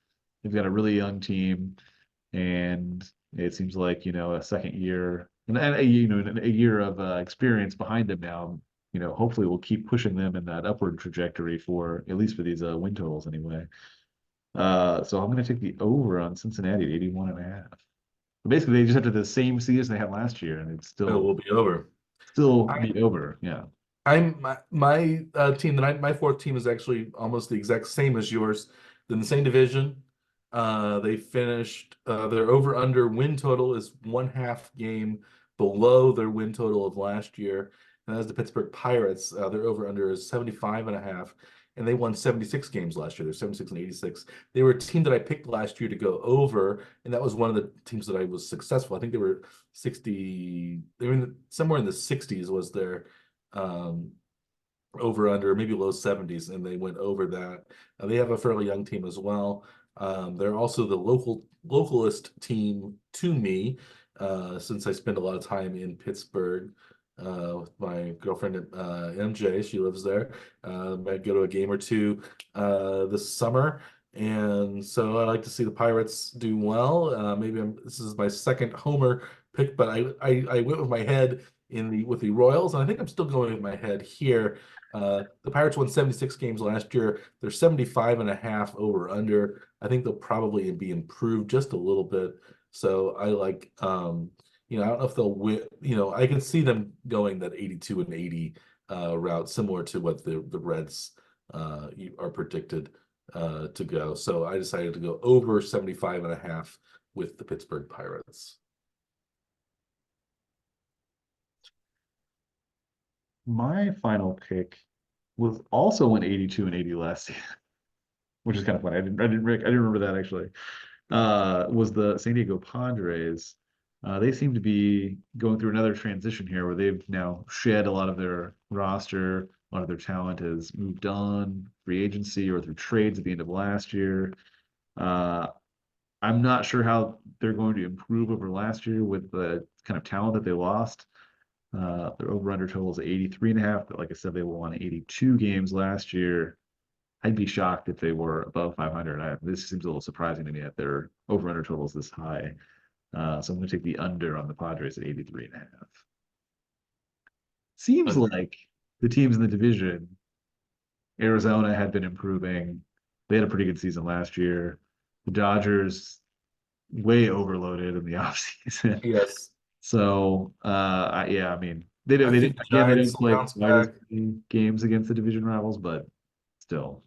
They've got a really young team, and It seems like, a second year and a year of experience behind them now, hopefully we'll keep pushing them in that upward trajectory for at least for these win totals anyway. So I'm going to take the over on Cincinnati at 81.5. Basically, they just have to the same season they had last year, and it'd It will be over. still I, be over. Yeah. my team, my fourth team is actually almost the exact same as yours. In the same division. They finished their over under win total is 1/2 game below their win total of last year. And that's the Pittsburgh Pirates. Their over under is 75.5. And they won 76 games last year. They're 76 and 86. They were a team that I picked last year to go over, and that was one of the teams that I was successful. I think they were 60, they were somewhere in the 60s was their um, over under, maybe low 70s, and they went over that. They have a fairly young team as well. They're also the localist team to me, since I spend a lot of time in Pittsburgh with my girlfriend MJ. She lives there. Might go to a game or two this summer. And so I like to see the Pirates do well. This is my second homer pick, but I went with my head with the Royals, and I think I'm still going with my head here. The Pirates won 76 games last year. They're 75.5 over under. I think they'll probably be improved just a little bit. So I like, I don't know if they'll win. I can see them going that 82 and 80 route, similar to what the Reds are predicted to go. So I decided to go over 75.5 with the Pittsburgh Pirates. My final pick was also an 82 and 80 last year, which is kind of funny. I didn't remember that actually. Was the San Diego Padres. They seem to be going through another transition here where they've now shed a lot of their roster, a lot of their talent has moved on, free agency or through trades at the end of last year. Uh, I'm not sure how they're going to improve over last year with the kind of talent that they lost. Their over-under total is 83.5, but like I said, they won 82 games last year. I'd be shocked if they were above 500. This seems a little surprising to me that their over-under total is this high. So I'm going to take the under on the Padres at 83.5. Seems like the teams in the division, Arizona had been improving. They had a pretty good season last year. The Dodgers way overloaded in the offseason. Yes. So, yeah, I mean, they don't, I they think didn't, the again, they Giants didn't will play bounce quite as back. many games against the division rivals, but still.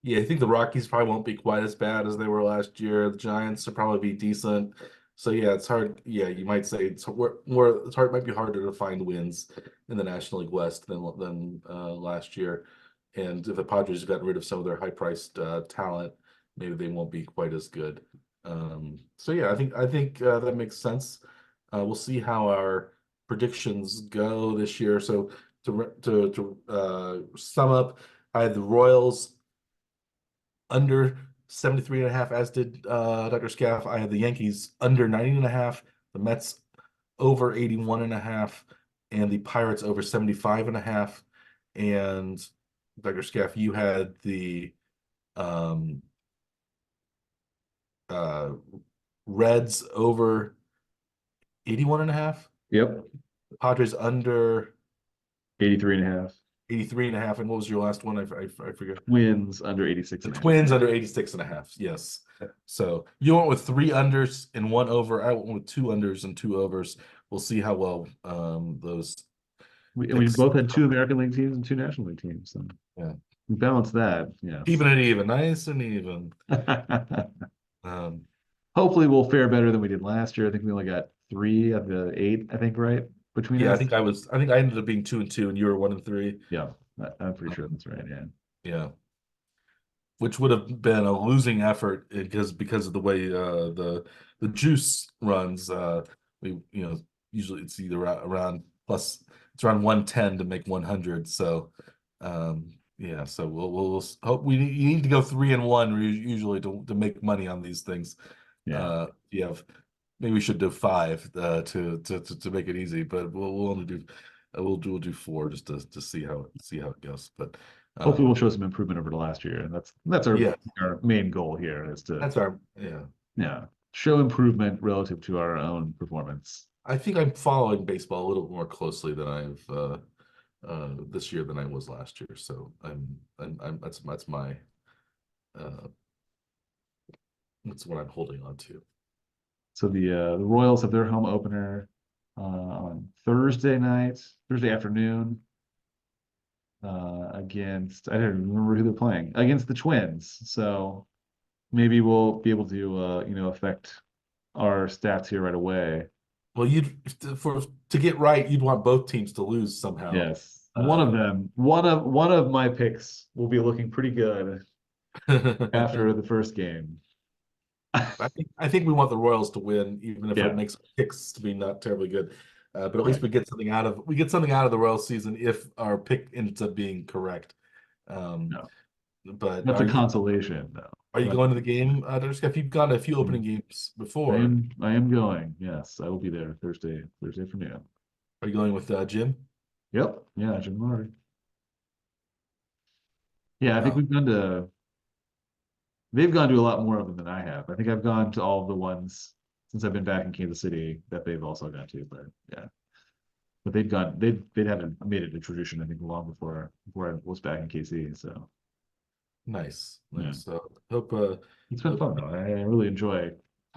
Yeah, I think the Rockies probably won't be quite as bad as they were last year. The Giants will probably be decent. So yeah, it's hard. Yeah, you might say it's more. It's hard. Might be harder to find wins in the National League West than last year. And if the Padres have gotten rid of some of their high-priced talent, maybe they won't be quite as good. So yeah, I think that makes sense. We'll see how our predictions go this year. So to sum up, I had the Royals under 73.5, as did Dr. Scaff. I had the Yankees under 90.5, the Mets over 81.5, and the Pirates over 75.5. And Dr. Scaff, you had the um, uh, Reds over 81.5, Yep. the Padres under 83.5. 83.5. And what was your last one? I forget. Twins under 86 The and a half. Twins under 86.5. Yes. So you went with 3 unders and 1 over. I went with 2 unders and 2 overs. We'll see how well those We picks. both had 2 American League teams and 2 National League teams. So Yeah. we balanced that. Yes. Keeping it even, nice and even. Um, Hopefully we'll fare better than we did last year. I think we only got 3 of the 8, I think, right? Between yeah, us. I think I ended up being 2 and 2, and you were 1 and 3. Yeah, I'm pretty sure that's right. Yeah. Yeah. Which would have been a losing effort because of the way the juice runs. We usually it's either around plus it's around 110 to make 100. So yeah, so we'll hope you need to go 3 and 1 usually to make money on these things. Yeah. You have maybe we should do 5 to make it easy, but we'll only do we'll do 4 just to see how it goes. But Hopefully we'll show some improvement over the last year. And that's our yeah, our main goal here is to that's our yeah. yeah. show improvement relative to our own performance. I think I'm following baseball a little more closely than I've this year than I was last year. So I'm that's my uh, that's what I'm holding on to. So the Royals have their home opener on Thursday afternoon, against, I don't remember who they're playing, against the Twins. So maybe we'll be able to affect our stats here right away. Well, to get right, you'd want both teams to lose somehow. Yes. One of my picks will be looking pretty good after the first game. I think we want the Royals to win, even if it Yeah, makes picks to be not terribly good. But at least right. we get something out of the Royals season if our pick ends up being correct. Um, No, but that's a consolation though. are you But going to the game? If you've gone to a few opening games I before, am I am going. Yes, I will be there Thursday afternoon. are you going with Jim? Yep. Yeah, Jim Murray. Yeah, I think Oh, they've gone to a lot more of them than I have. I think I've gone to all of the ones since I've been back in Kansas City that they've also gone to, but yeah. But they haven't made it a tradition, I think, long before I was back in KC. So nice, yeah. nice. So hope It's been fun though. I really enjoy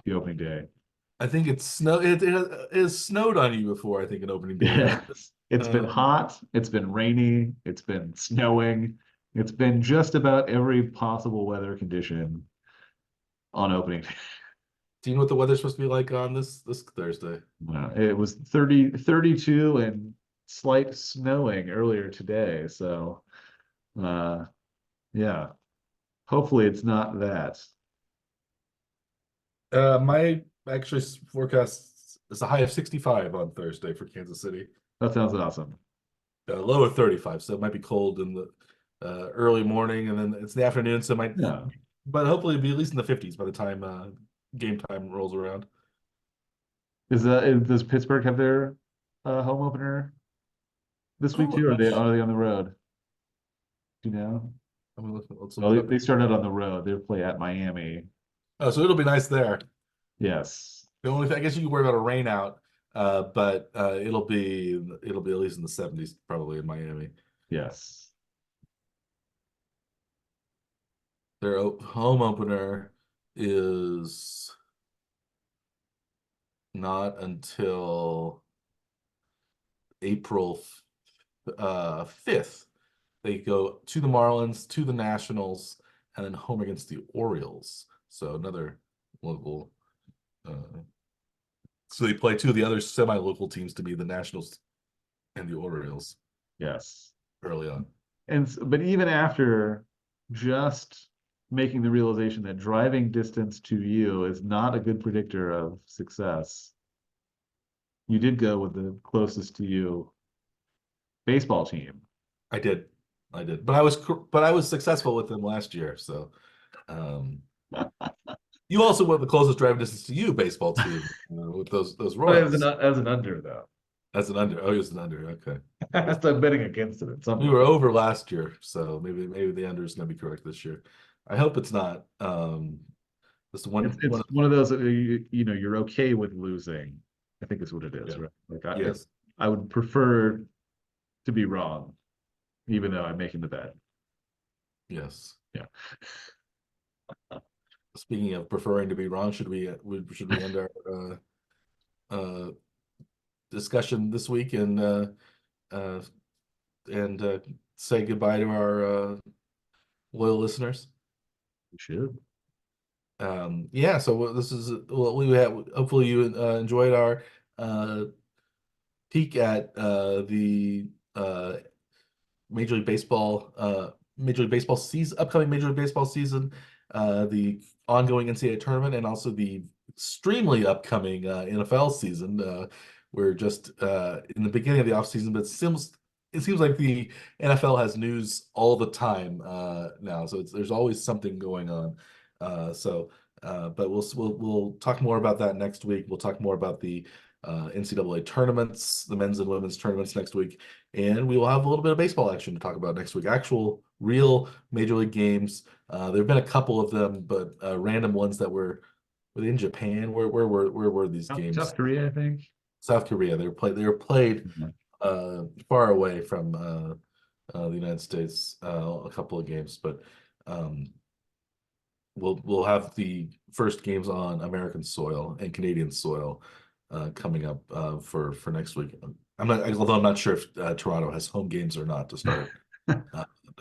the opening day. I think it's snow. It has snowed on you before. I think an opening day, hasn't it? Yes. It's been Um, hot, it's been rainy, it's been snowing, it's been just about every possible weather condition on opening day. do you know what the weather's supposed to be like on this Thursday? It was 32 and slight snowing earlier today. So uh yeah, hopefully it's not that. My actually forecast is a high of 65 on Thursday for Kansas City. That sounds awesome. Low of 35, so it might be cold in the early morning, and then it's the afternoon, so it might, Yeah. but hopefully it'll be at least in the 50s by the time game time rolls around. Does Pittsburgh have their home opener this week Oh, too, or gosh. are they on the road? Do you know? Let's look Well, it they up. started on the road. They play at Miami. Oh, so it'll be nice there. Yes. The only thing, I guess you could worry about a rain out, but it'll be at least in the 70s probably in Miami. Yes. Their home opener is not until April 5th. They go to the Marlins, to the Nationals, and then home against the Orioles. So another local. So they play two of the other semi-local teams to be the Nationals and the Orioles Yes. early on. But even after just making the realization that driving distance to you is not a good predictor of success, you did go with the closest to you baseball team. I did, but I was successful with them last year. So um, you also went the closest driving distance to you baseball team with those But as Royals. an under though. As an under. Oh, he was an under. Okay. So I'm betting against it at some We point. were over last year, so maybe the under is going to be correct this year. I hope it's not. This It's one. one of those you're okay with losing. I think is what it is, Yeah. right? Like Yes. I would prefer to be wrong, even though I'm making the bet. Yes. Yeah. Speaking of preferring to be wrong, should we end our uh, discussion this week uh, and say goodbye to our loyal listeners? You should. Yeah. So this is what we have. Hopefully you enjoyed our uh, peek at the Major League Baseball, upcoming Major League Baseball season, the ongoing NCAA tournament, and also the extremely upcoming NFL season. We're just in the beginning of the offseason, but it seems like the NFL has news all the time now. So there's always something going on. But we'll talk more about that next week. We'll talk more about the NCAA tournaments, the men's and women's tournaments next week. And we will have a little bit of baseball action to talk about next week. Actual, real major league games. There have been a couple of them, but random ones that were were they in Japan? Where were these games? South Korea, I think. South Korea. They were played far away from the United States, a couple of games, but um, we'll have the first games on American soil and Canadian soil coming up for next week. Although I'm not sure if Toronto has home games or not to start.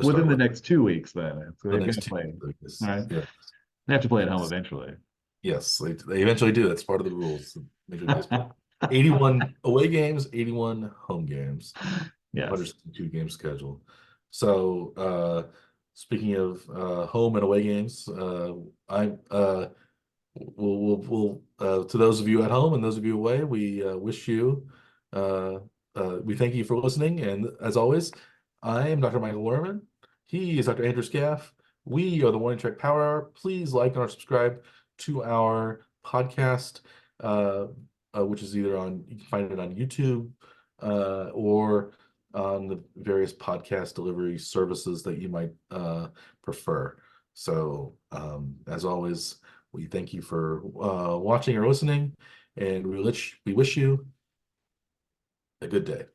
Within the next 2 weeks, then. So the they've got next to play. weeks. All right. Yeah. They have to play at home eventually. Yes, they eventually do. That's part of the rules. Major League Baseball. 81 away games, 81 home games. Yes. 162 game schedule. So speaking of home and away games, I we'll to those of you at home and those of you away, we wish you we thank you for listening. And as always, I am Dr. Michael Lerman. He is Dr. Andrew Scaff. We are the Morning Trek Power Hour. Please like or subscribe to our podcast, which is either you can find it on YouTube or on the various podcast delivery services that you might prefer. So as always, we thank you for watching or listening, and we wish you a good day.